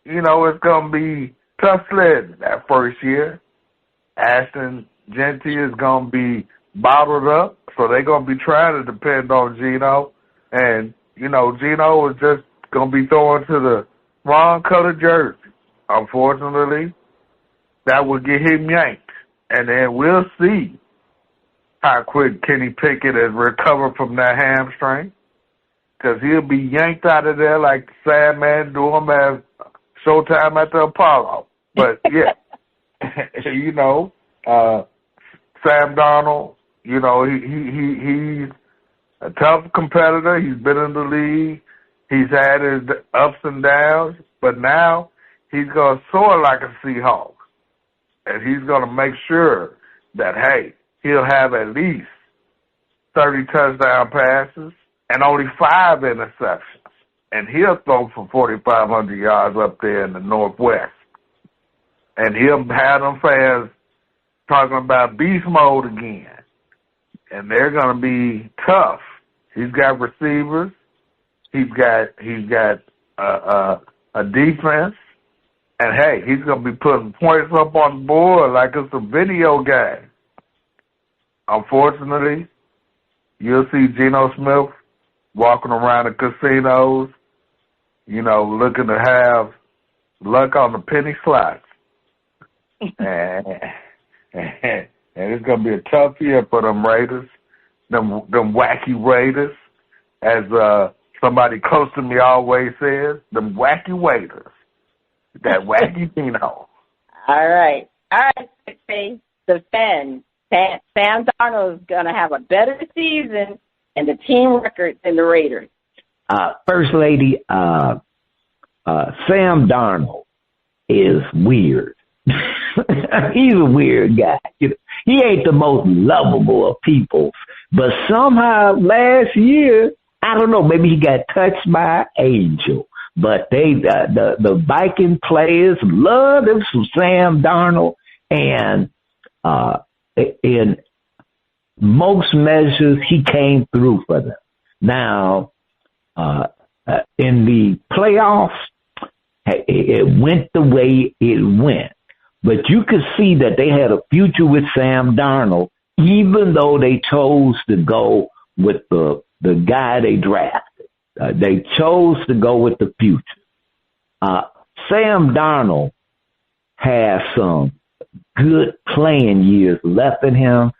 it's going to be tough sledding that first year. Ashton Genty is going to be bottled up, so they're going to be trying to depend on Geno. And, Geno is just going to be throwing to the wrong color jersey. Unfortunately, that will get him yanked. And then we'll see how quick Kenny Pickett has recovered from that hamstring, because he'll be yanked out of there like the Sandman do him at Showtime at the Apollo. But, yeah, Sam Darnold, he's a tough competitor. He's been in the league. He's had his ups and downs, but now he's going to soar like a Seahawk. And he's going to make sure that, hey, he'll have at least 30 touchdown passes and only 5 interceptions. And he'll throw for 4,500 yards up there in the Northwest. And he'll have them fans talking about beast mode again. And they're going to be tough. He's got receivers. He's got a defense. And, hey, he's going to be putting points up on the board like it's a video game. Unfortunately, you'll see Geno Smith walking around the casinos, looking to have luck on the penny slots. and it's going to be a tough year for them Raiders, them wacky Raiders, as somebody close to me always says, them wacky Raiders, that wacky Geno. All right. Defend. Sam Darnold is going to have a better season and the team record than the Raiders. First Lady, Sam Darnold is weird. He's a weird guy. He ain't the most lovable of people, but somehow last year, I don't know, maybe he got touched by an angel. But the Viking players loved him some Sam Darnold, and in most measures, he came through for them. Now, in the playoffs, it went the way it went. But you could see that they had a future with Sam Darnold, even though they chose to go with the guy they drafted. They chose to go with the future. Sam Darnold has some good playing years left in him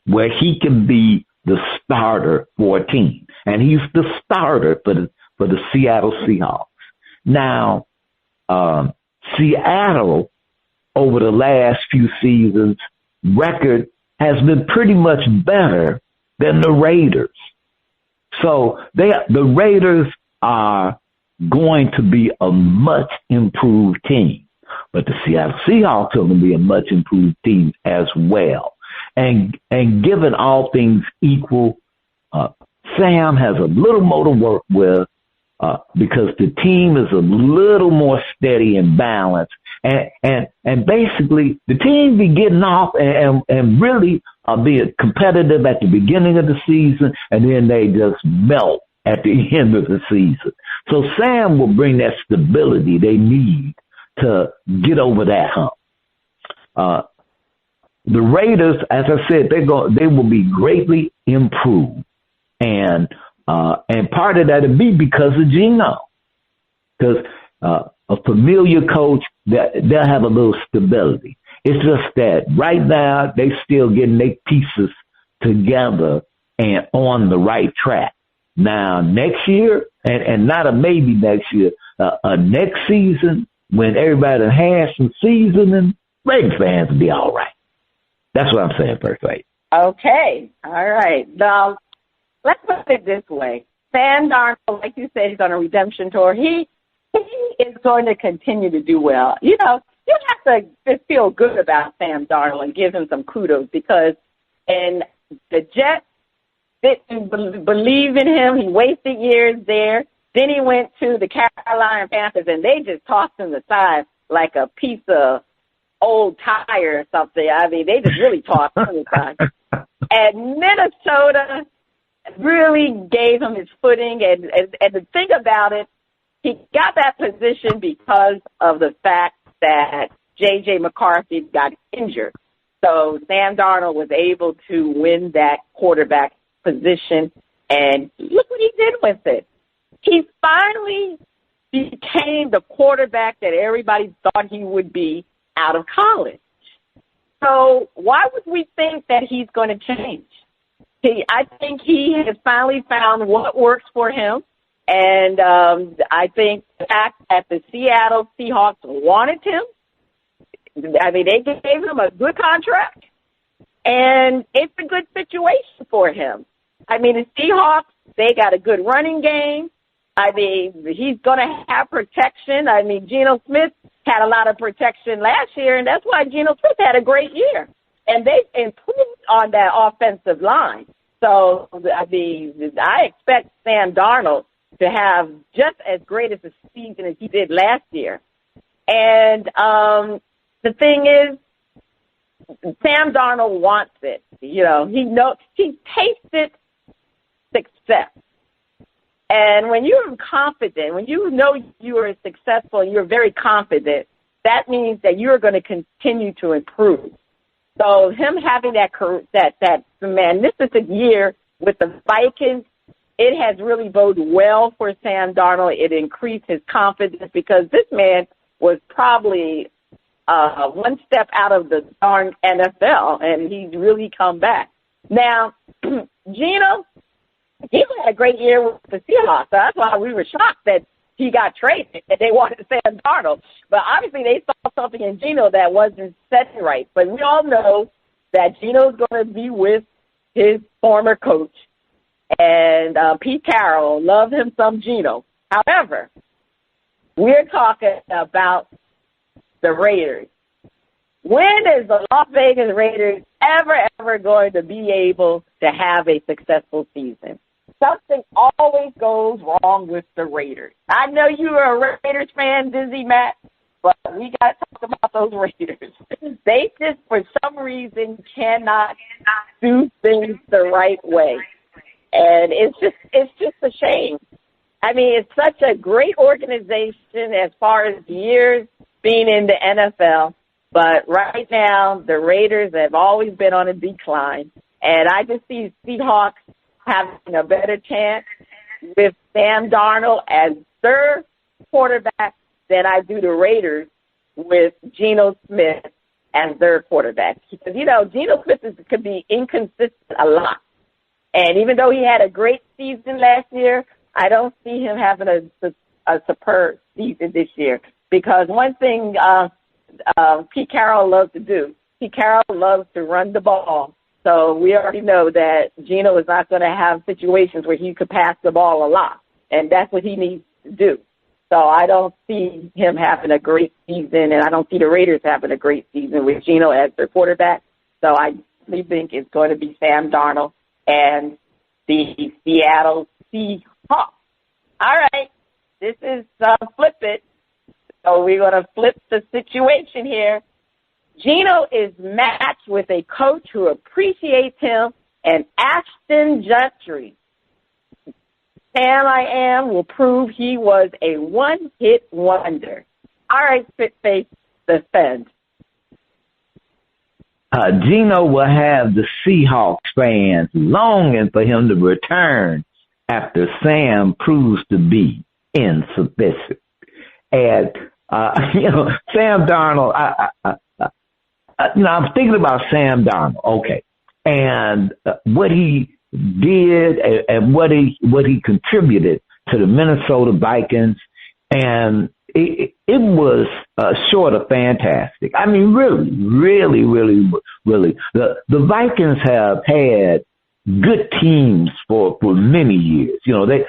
where he can be the starter for a team. And he's the starter for the Seattle Seahawks. Now, Seattle, over the last few seasons, record has been pretty much better than the Raiders. So the Raiders are going to be a much improved team. But the Seattle Seahawks are going to be a much improved team as well. And given all things equal, Sam has a little more to work with because the team is a little more steady and balanced. And basically, the team be getting off and really being competitive at the beginning of the season, and then they just melt at the end of the season. So Sam will bring that stability they need to get over that hump. The Raiders, as I said, they will be greatly improved, and part of that will be because of Geno, because a familiar coach, they'll have a little stability. It's just that right now they still getting their pieces together and on the right track. Now next year, and not a maybe next year, next season when everybody has some seasoning, Raiders fans will be all right. That's what I'm saying, First Lady. Okay. All right. Now, let's put it this way. Sam Darnold, like you said, he's on a redemption tour. He is going to continue to do well. You have to just feel good about Sam Darnold and give him some kudos because the Jets didn't believe in him. He wasted years there. Then he went to the Carolina Panthers, and they just tossed him aside like a piece of old tire or something. I mean, they just really tossed him aside. And Minnesota really gave him his footing. And the thing about it, he got that position because of the fact that J.J. McCarthy got injured. So Sam Darnold was able to win that quarterback position, and look what he did with it. He finally became the quarterback that everybody thought he would be out of college. So why would we think that he's going to change? I think he has finally found what works for him. And I think the fact that the Seattle Seahawks wanted him, I mean, they gave him a good contract, and it's a good situation for him. I mean, the Seahawks, they got a good running game. I mean, he's going to have protection. I mean, Geno Smith had a lot of protection last year, and that's why Geno Smith had a great year. And they improved on that offensive line. So, I expect Sam Darnold to have just as great as a season as he did last year. And the thing is, Sam Darnold wants it. He tasted success. And when you're confident, when you know you are successful and you're very confident, that means that you're going to continue to improve. So him having that magnificent year with the Vikings, it has really boded well for Sam Darnold. It increased his confidence because this man was probably one step out of the darn NFL, and he's really come back. Now, Geno had a great year with the Seahawks. So that's why we were shocked that he got traded, that they wanted Sam Darnold. But obviously they saw something in Geno that wasn't setting right. But we all know that Geno's going to be with his former coach. And Pete Carroll, love him some Geno. However, we're talking about the Raiders. When is the Las Vegas Raiders ever going to be able to have a successful season? Something always goes wrong with the Raiders. I know you are a Raiders fan, Dizzy Matt, but we got to talk about those Raiders. They just, for some reason, cannot do things the right way. And it's just a shame. I mean, it's such a great organization as far as years being in the NFL, but right now the Raiders have always been on a decline, and I just see Seahawks having a better chance with Sam Darnold as their quarterback than I do the Raiders with Geno Smith as their quarterback. Because, Geno Smith could be inconsistent a lot. And even though he had a great season last year, I don't see him having a superb season this year. Because one thing Pete Carroll loves to do, Pete Carroll loves to run the ball. So we already know that Geno is not going to have situations where he could pass the ball a lot. And that's what he needs to do. So I don't see him having a great season, and I don't see the Raiders having a great season with Geno as their quarterback. So I really think it's going to be Sam Darnold and the Seattle Seahawks. All right, this is Flip It. So we're going to flip the situation here. Geno is matched with a coach who appreciates him, and Ashton Gentry. Sam I Am will prove he was a one-hit wonder. All right, Spitface, defend. Geno will have the Seahawks fans longing for him to return after Sam proves to be insufficient. And, Sam Darnold, I'm thinking about Sam Darnold, okay, and what he did and what he contributed to the Minnesota Vikings, and it was short of fantastic. I mean, really. The Vikings have had good teams for many years. They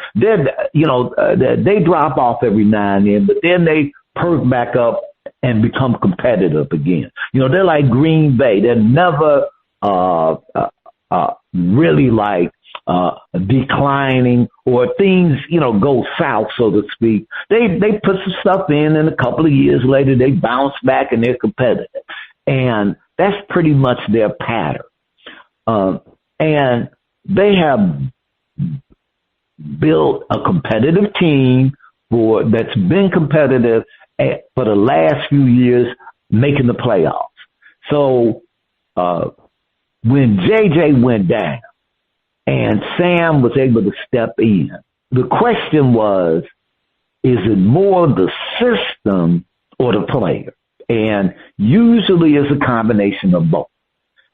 drop off every now and then, but then they perk back up and become competitive again. They're like Green Bay. They're never really like declining or things, go south, so to speak. They put some stuff in, and a couple of years later they bounce back and they're competitive. And that's pretty much their pattern. And they have built a competitive team that's been competitive for the last few years, making the playoffs. So when JJ went down and Sam was able to step in, the question was, is it more the system or the player? And usually it's a combination of both.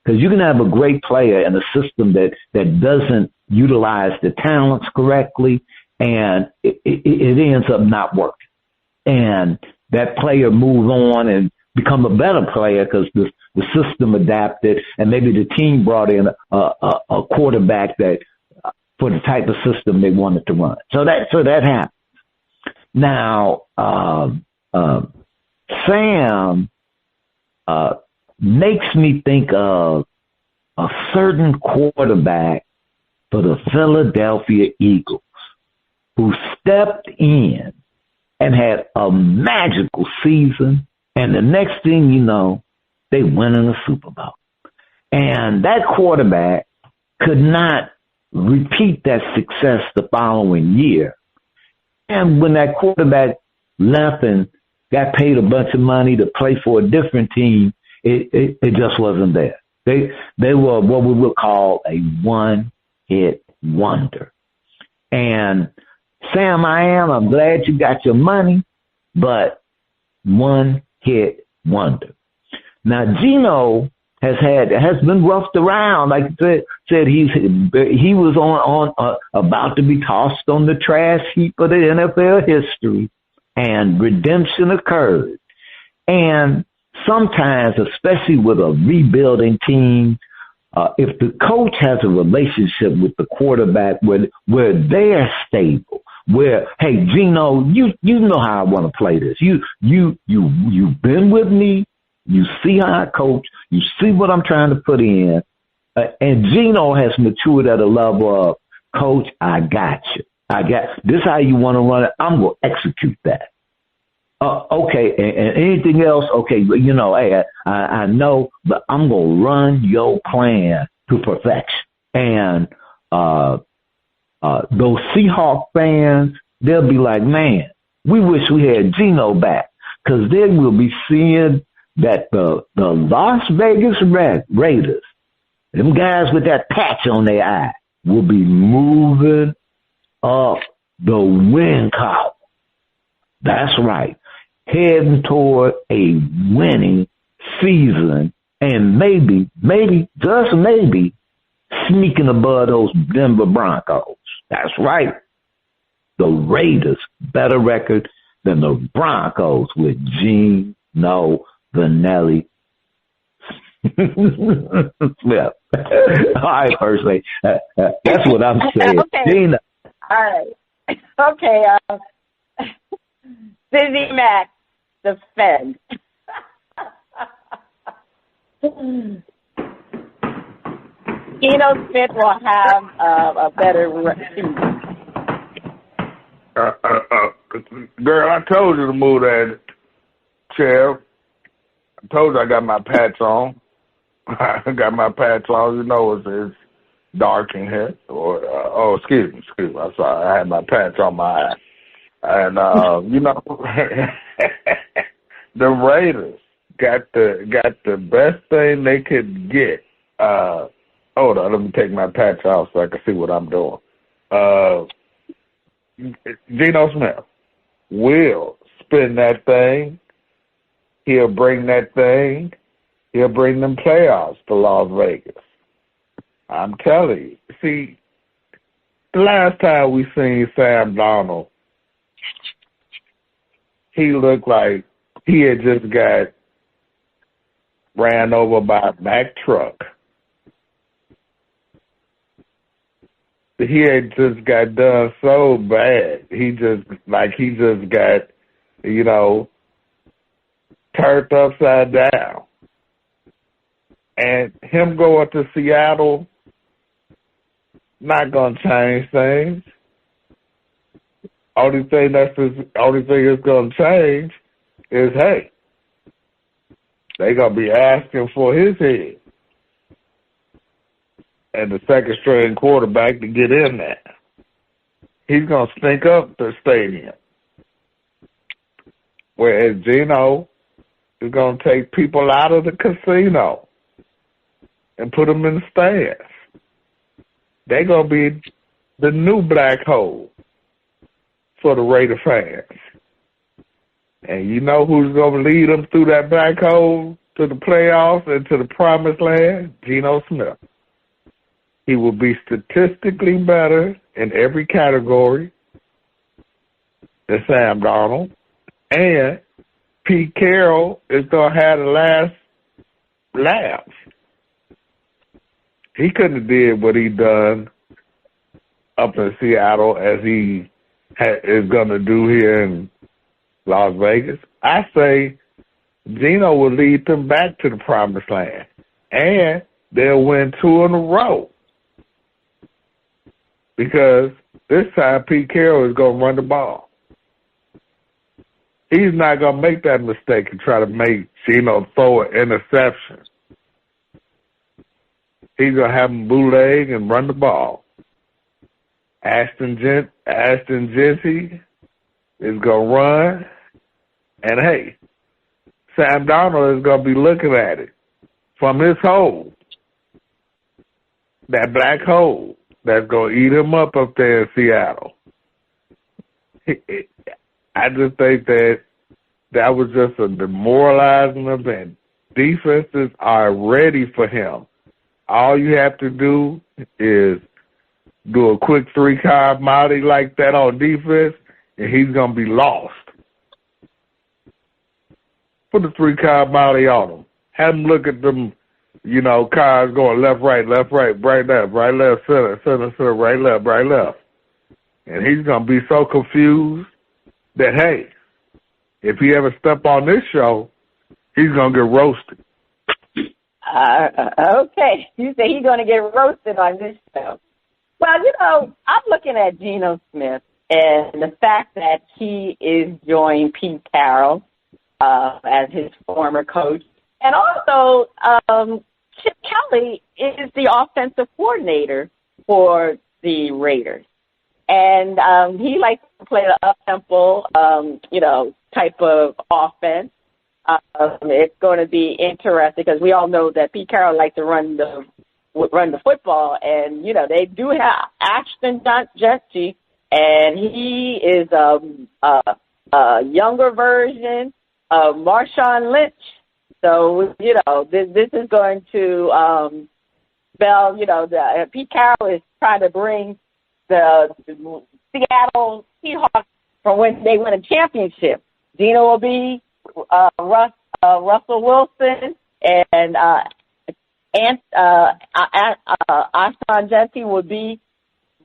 Because you can have a great player in a system that doesn't utilize the talents correctly, and it ends up not working. And that player moves on and become a better player because the system adapted, and maybe the team brought in a quarterback that for the type of system they wanted to run. So that happens. Now, Sam makes me think of a certain quarterback for the Philadelphia Eagles, who stepped in and had a magical season. And the next thing you know, they win in the Super Bowl. And that quarterback could not repeat that success the following year. And when that quarterback left and got paid a bunch of money to play for a different team, it just wasn't there. They were what we would call a one-hit wonder. And Sam, I'm glad you got your money, but one-hit wonder. Now, Geno has been roughed around. Like I said, he was on about to be tossed on the trash heap of the NFL history, and redemption occurred. And sometimes, especially with a rebuilding team, if the coach has a relationship with the quarterback where they're stable, where, hey, Geno, you know how I want to play this. You've been with me. You see how I coach. You see what I'm trying to put in. And Geno has matured at a level of, Coach, I got you. This how you want to run it. I'm going to execute that. Okay, and anything else? Okay, you know, hey, I know, but I'm going to run your plan to perfection. And those Seahawk fans, they'll be like, man, we wish we had Geno back, because they will be seeing that the Las Vegas Raiders, them guys with that patch on their eye, will be moving up the win column. That's right. Heading toward a winning season, and maybe, just maybe, sneaking above those Denver Broncos. That's right. The Raiders, better record than the Broncos with Geno Vanelli. Yeah. All right, First Lady. That's what I'm saying. Okay. Gina. All right. Okay. Dizzy Mac, defend. Geno Smith will have a better season. Girl, I told you to move that chair. I told you I got my patch on. I got my patch on. You know it's dark in here. Or excuse me. I'm sorry. I had my patch on my eye. And you know, the Raiders got the best thing they could get. Hold on, let me take my patch off so I can see what I'm doing. Geno Smith will spin that thing. He'll bring that thing. He'll bring them playoffs to Las Vegas. I'm telling you. See, the last time we seen Sam Darnold, he looked like he had just got ran over by a Mack truck. He had just got done so bad. He just got, you know, turned upside down. And him going to Seattle, not going to change things. Only thing that's going to change is, hey, they going to be asking for his head and the second string quarterback to get in there. He's going to stink up the stadium. Whereas Geno is going to take people out of the casino and put them in the stands. They're going to be the new black hole for the Raider fans. And you know who's going to lead them through that black hole to the playoffs and to the promised land? Geno Smith. He will be statistically better in every category than Sam Darnold. And Pete Carroll is going to have the last laugh. He couldn't have did what he done up in Seattle as he is going to do here in Las Vegas. I say Geno will lead them back to the promised land. And they'll win 2 in a row. because this time Pete Carroll is going to run the ball. He's not going to make that mistake and try to make Geno throw an interception. He's going to have him bootleg and run the ball. Ashton Jeanty is going to run. And, hey, Sam Darnold is going to be looking at it from his hole, that black hole that's going to eat him up there in Seattle. I just think that was just a demoralizing event. Defenses are ready for him. All you have to do is do a quick 3-card Molly like that on defense, and he's going to be lost. Put the 3-card Molly on him. Have him look at them, cards going left, right, left, right, right, left, center, center, center, right, left. And he's going to be so confused that, hey, if he ever step on this show, he's going to get roasted. Okay. You say he's going to get roasted on this show. Well, I'm looking at Geno Smith and the fact that he is joining Pete Carroll as his former coach. And also, Chip Kelly is the offensive coordinator for the Raiders. And he likes to play the up-tempo, type of offense. It's going to be interesting because we all know that Pete Carroll likes to run the football. And, they do have Ashton Jeanty, and he is a younger version of Marshawn Lynch. So, this is going to Pete Carroll is trying to bring the Seattle Seahawks from when they win a championship. Geno will be Russell Wilson, and Ashton Jeanty will be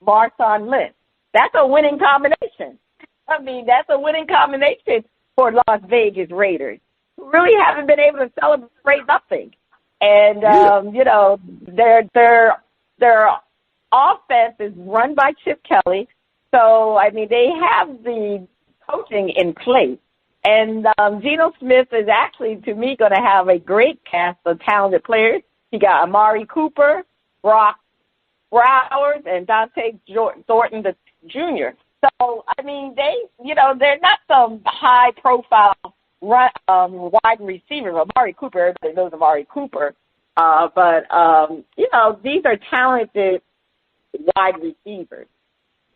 Marshawn Lynch. That's a winning combination. That's a winning combination for Las Vegas Raiders, who really haven't been able to celebrate nothing. And, their offense is run by Chip Kelly. So, they have the coaching in place. And Geno Smith is actually, to me, going to have a great cast of talented players. He got Amari Cooper, Brock Bowers, and Dante Thornton Jr. So, they're not some high-profile wide receiver. Amari Cooper, everybody knows Amari Cooper. But these are talented wide receivers.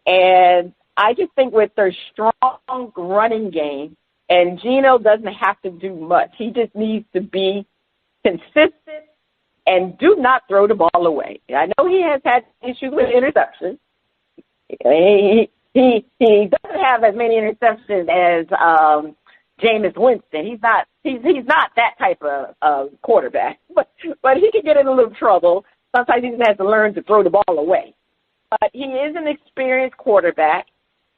And I just think with their strong running game, and Geno doesn't have to do much. He just needs to be consistent and do not throw the ball away. I know he has had issues with interceptions. He doesn't have as many interceptions as Jameis Winston. He's not that type of quarterback, but he can get in a little trouble. Sometimes he just has to learn to throw the ball away. But he is an experienced quarterback,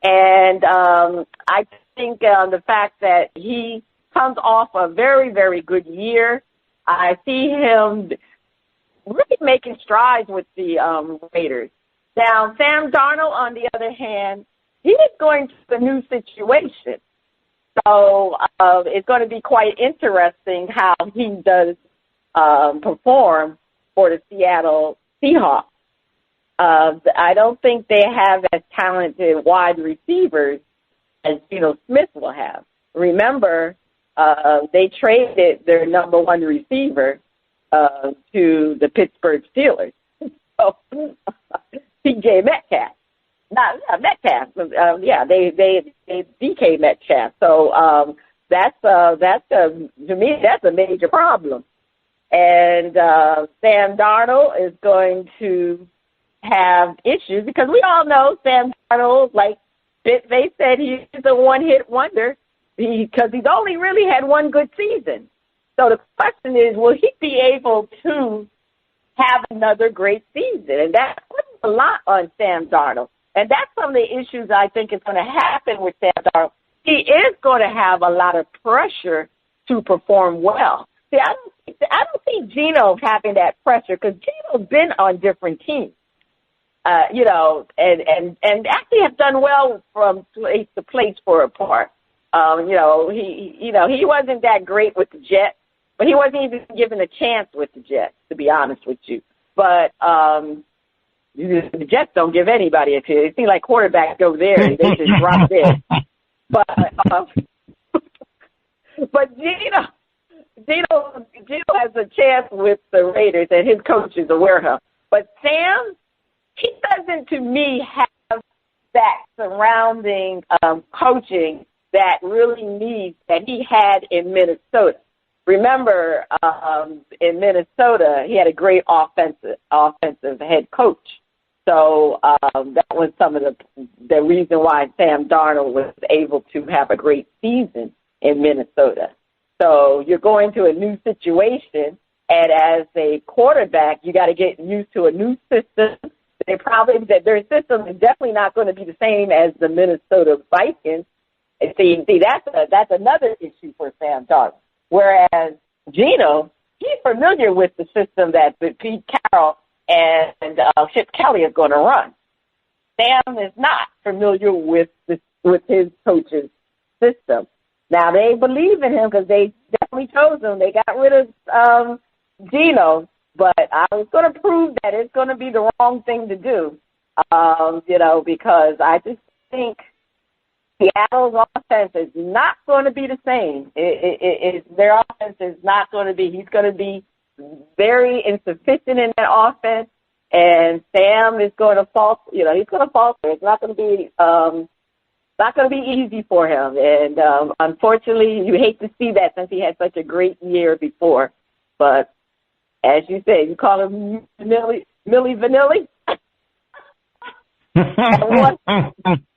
and I think the fact that he comes off a very, very good year, I see him really making strides with the Raiders. Now, Sam Darnold, on the other hand, he is going to a new situation. So it's going to be quite interesting how he does perform for the Seattle Seahawks. I don't think they have as talented wide receivers as Geno Smith will have. Remember, they traded their number one receiver to the Pittsburgh Steelers. So, P.J. Metcalf. Metcalf. They DK Metcalf. So to me, that's a major problem. And Sam Darnold is going to have issues because we all know Sam Darnold, like they said, he's a one-hit wonder because he's only really had one good season. So the question is, will he be able to have another great season? And that puts a lot on Sam Darnold. And that's some of the issues I think is going to happen with Sam Darnold. He is going to have a lot of pressure to perform well. See, I don't see Geno having that pressure because Geno's been on different teams. and actually have done well from place to place for a part. He wasn't that great with the Jets, but he wasn't even given a chance with the Jets, to be honest with you. But the Jets don't give anybody a chance. It seems like quarterbacks go there and they just drop dead. But Gino has a chance with the Raiders, and his coach is aware of him. But Sam, he doesn't, to me, have that surrounding coaching that really needs that he had in Minnesota. Remember, in Minnesota, he had a great offensive head coach. So that was some of the reason why Sam Darnold was able to have a great season in Minnesota. So you're going to a new situation, and as a quarterback, you got to get used to a new system. Their system is definitely not going to be the same as the Minnesota Vikings. And see, that's another issue for Sam Darnold. Whereas Gino, he's familiar with the system that Pete Carroll and Chip Kelly are going to run. Sam is not familiar with his coach's system. Now, they believe in him because they definitely chose him. They got rid of Gino, but I was going to prove that it's going to be the wrong thing to do, because I just think Seattle's offense is not going to be the same. Their offense is not going to be. He's going to be very insufficient in that offense, and Sam is going to falter. He's going to falter. It's not going to be easy for him. And unfortunately, you hate to see that since he had such a great year before. But as you say, you call him Millie Vanilli.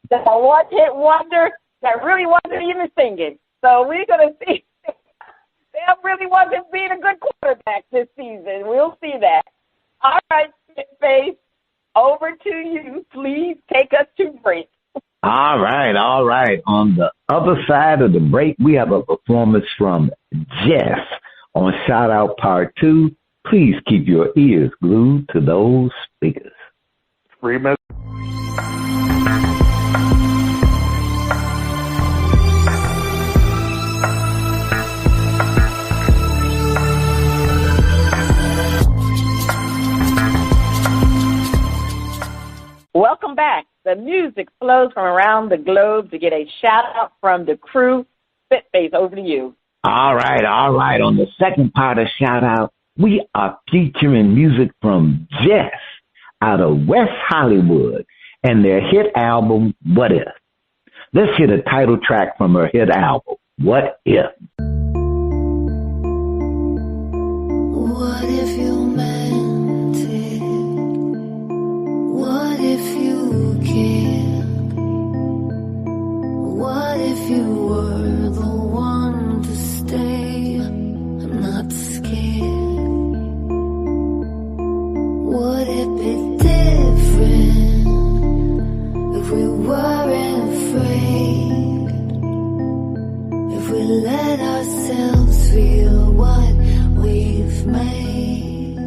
That one-hit wonder that really wasn't even singing. So we're going to see. Sam really wasn't being a good quarterback this season. We'll see that. All right, Face, over to you. Please take us to break. All right. On the other side of the break, we have a performance from JES on Shout Out Part 2. Please keep your ears glued to those speakers. Free message. Welcome back. The music flows from around the globe to get a shout-out from the crew. Spitface, over to you. All right. On the second part of shout-out, we are featuring music from JES out of West Hollywood and their hit album, What If? Let's hear the title track from her hit album, What If? What if you meant it? What if you cared? What if you were the one to stay? I'm not scared. Would it be different if we weren't afraid? If we let ourselves feel what we've made?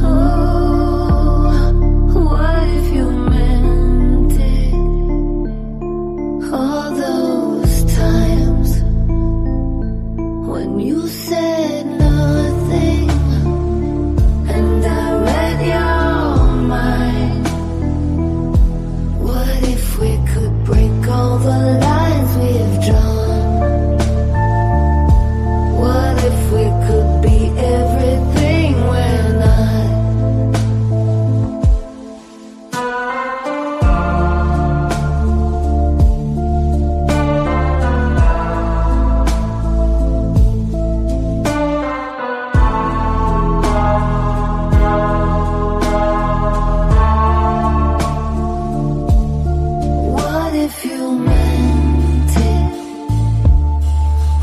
Oh, what if you meant it? All those times when you said nothing and I read your mind. What if we could break all the lines we've drawn? What if we could be everything we're not? What if you meant it?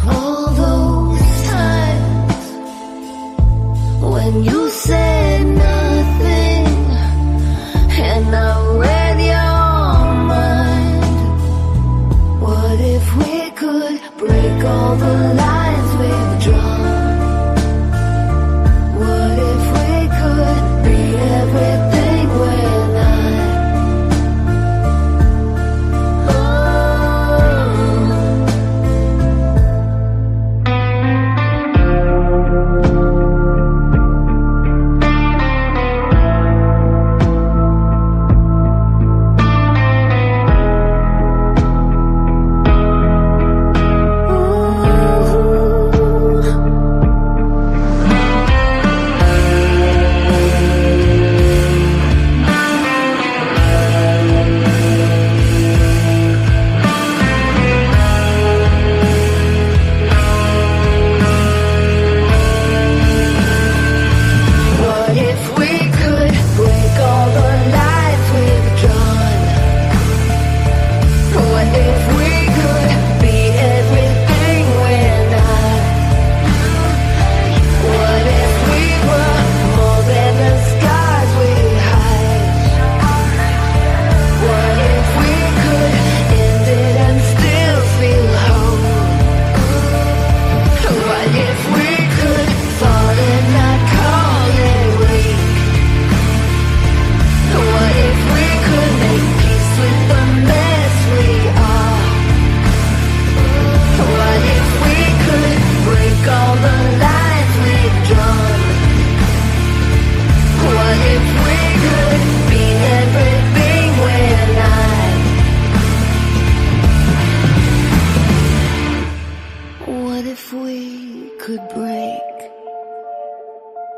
All those times when you said nothing and I read your mind. What if we could break all the lines we've drawn? What if we could be everything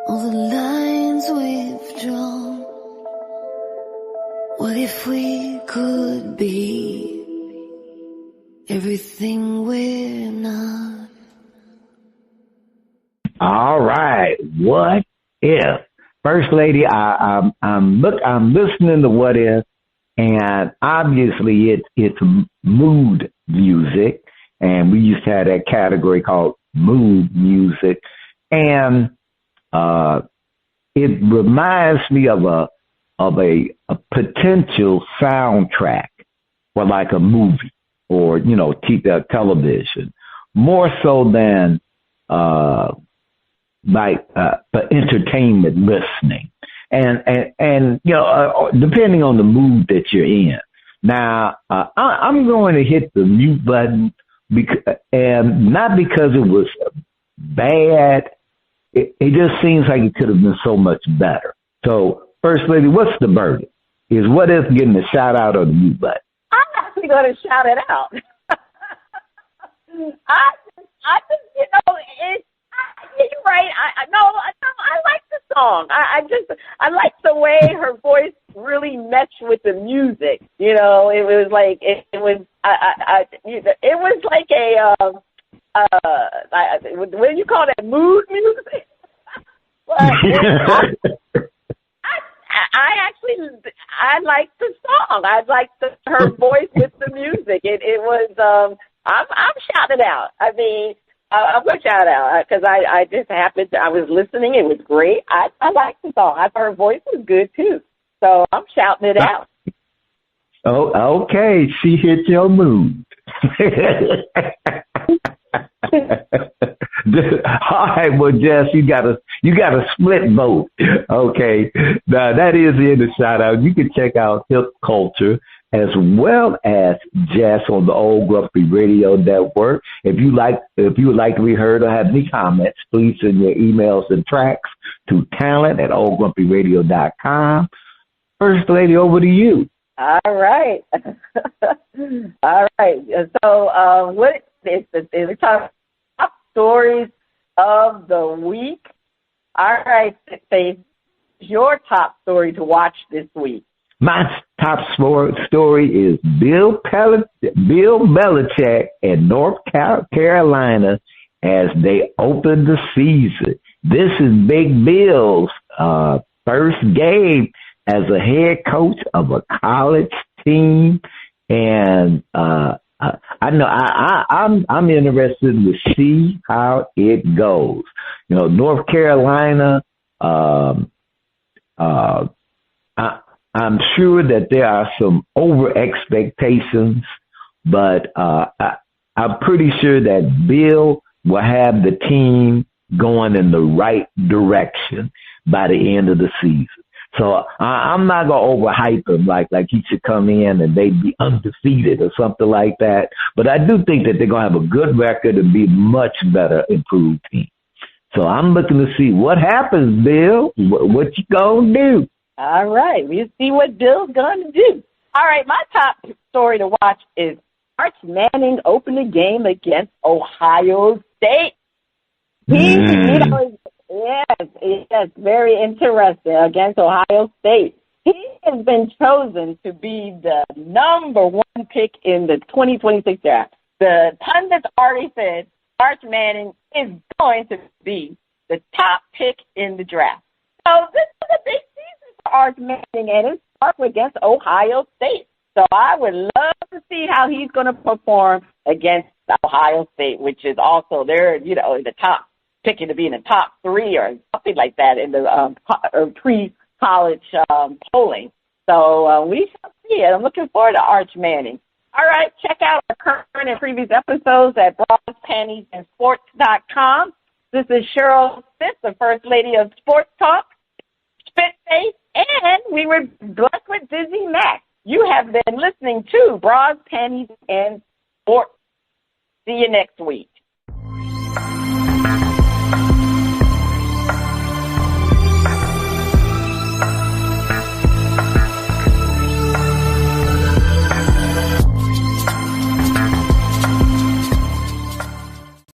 all the lines we've drawn. What if we could be everything we're not? All right. What if? First Lady, I'm listening to What If, and obviously it's mood music, and we used to have that category called mood music, and it reminds me of a potential soundtrack for like a movie or television, more so than for entertainment listening, and depending on the mood that you're in. Now, I'm going to hit the mute button and not because it was bad. It just seems like it could have been so much better. So, First Lady, what's the verdict? Is What If getting a shout out or the mute button? I'm actually going to shout it out. I just, you're right. I like the song. I like the way her voice really meshed with the music. It was like it was like a what do you call that, mood music? But I liked the song. I liked her voice with the music. It was I'm shouting out. I mean, I'm going to shout out because I just happened to, I was listening. It was great. I liked the song. I thought her voice was good, too. So I'm shouting it out. Oh, okay. She hit your mood. All right, well, Jess, you got a split vote. Okay. Now, that is the end of shout out. You can check out Hip Culture as well as Jess on the Old Grumpy Radio Network. If you would like to be heard or have any comments, please send your emails and tracks to talent@oldgrumpyradio.com. First Lady, over to you. All right. All right. So, what is the top stories of the week? All right, Faith, your top story to watch this week. My top story is Bill Belichick and North Carolina as they open the season. This is Big Bill's first game as a head coach of a college team, and I know I'm interested to see how it goes. North Carolina. I'm sure that there are some over expectations, but I'm pretty sure that Bill will have the team going in the right direction by the end of the season. So I'm not going to overhype him like he should come in and they'd be undefeated or something like that. But I do think that they're going to have a good record and be a much better improved team. So I'm looking to see what happens, Bill. What you going to do? All right. We'll see what Bill's going to do. All right. My top story to watch is Arch Manning opened the game against Ohio State. Yes, very interesting against Ohio State. He has been chosen to be the number one pick in the 2026 draft. The pundits already said Arch Manning is going to be the top pick in the draft. So this is a big season for Arch Manning, and it's up against Ohio State. So I would love to see how he's going to perform against Ohio State, which is also there, in the top, picking to be in the top 3 or something like that in the pre-college polling. So we shall see it. I'm looking forward to Arch Manning. All right, check out our current and previous episodes at BrosPantiesandSports.com. This is Cheryl Smith, the First Lady of Sports Talk, Spitface, and we were blessed with Dizzy Mack. You have been listening to Bras, Panties, and Sports. See you next week.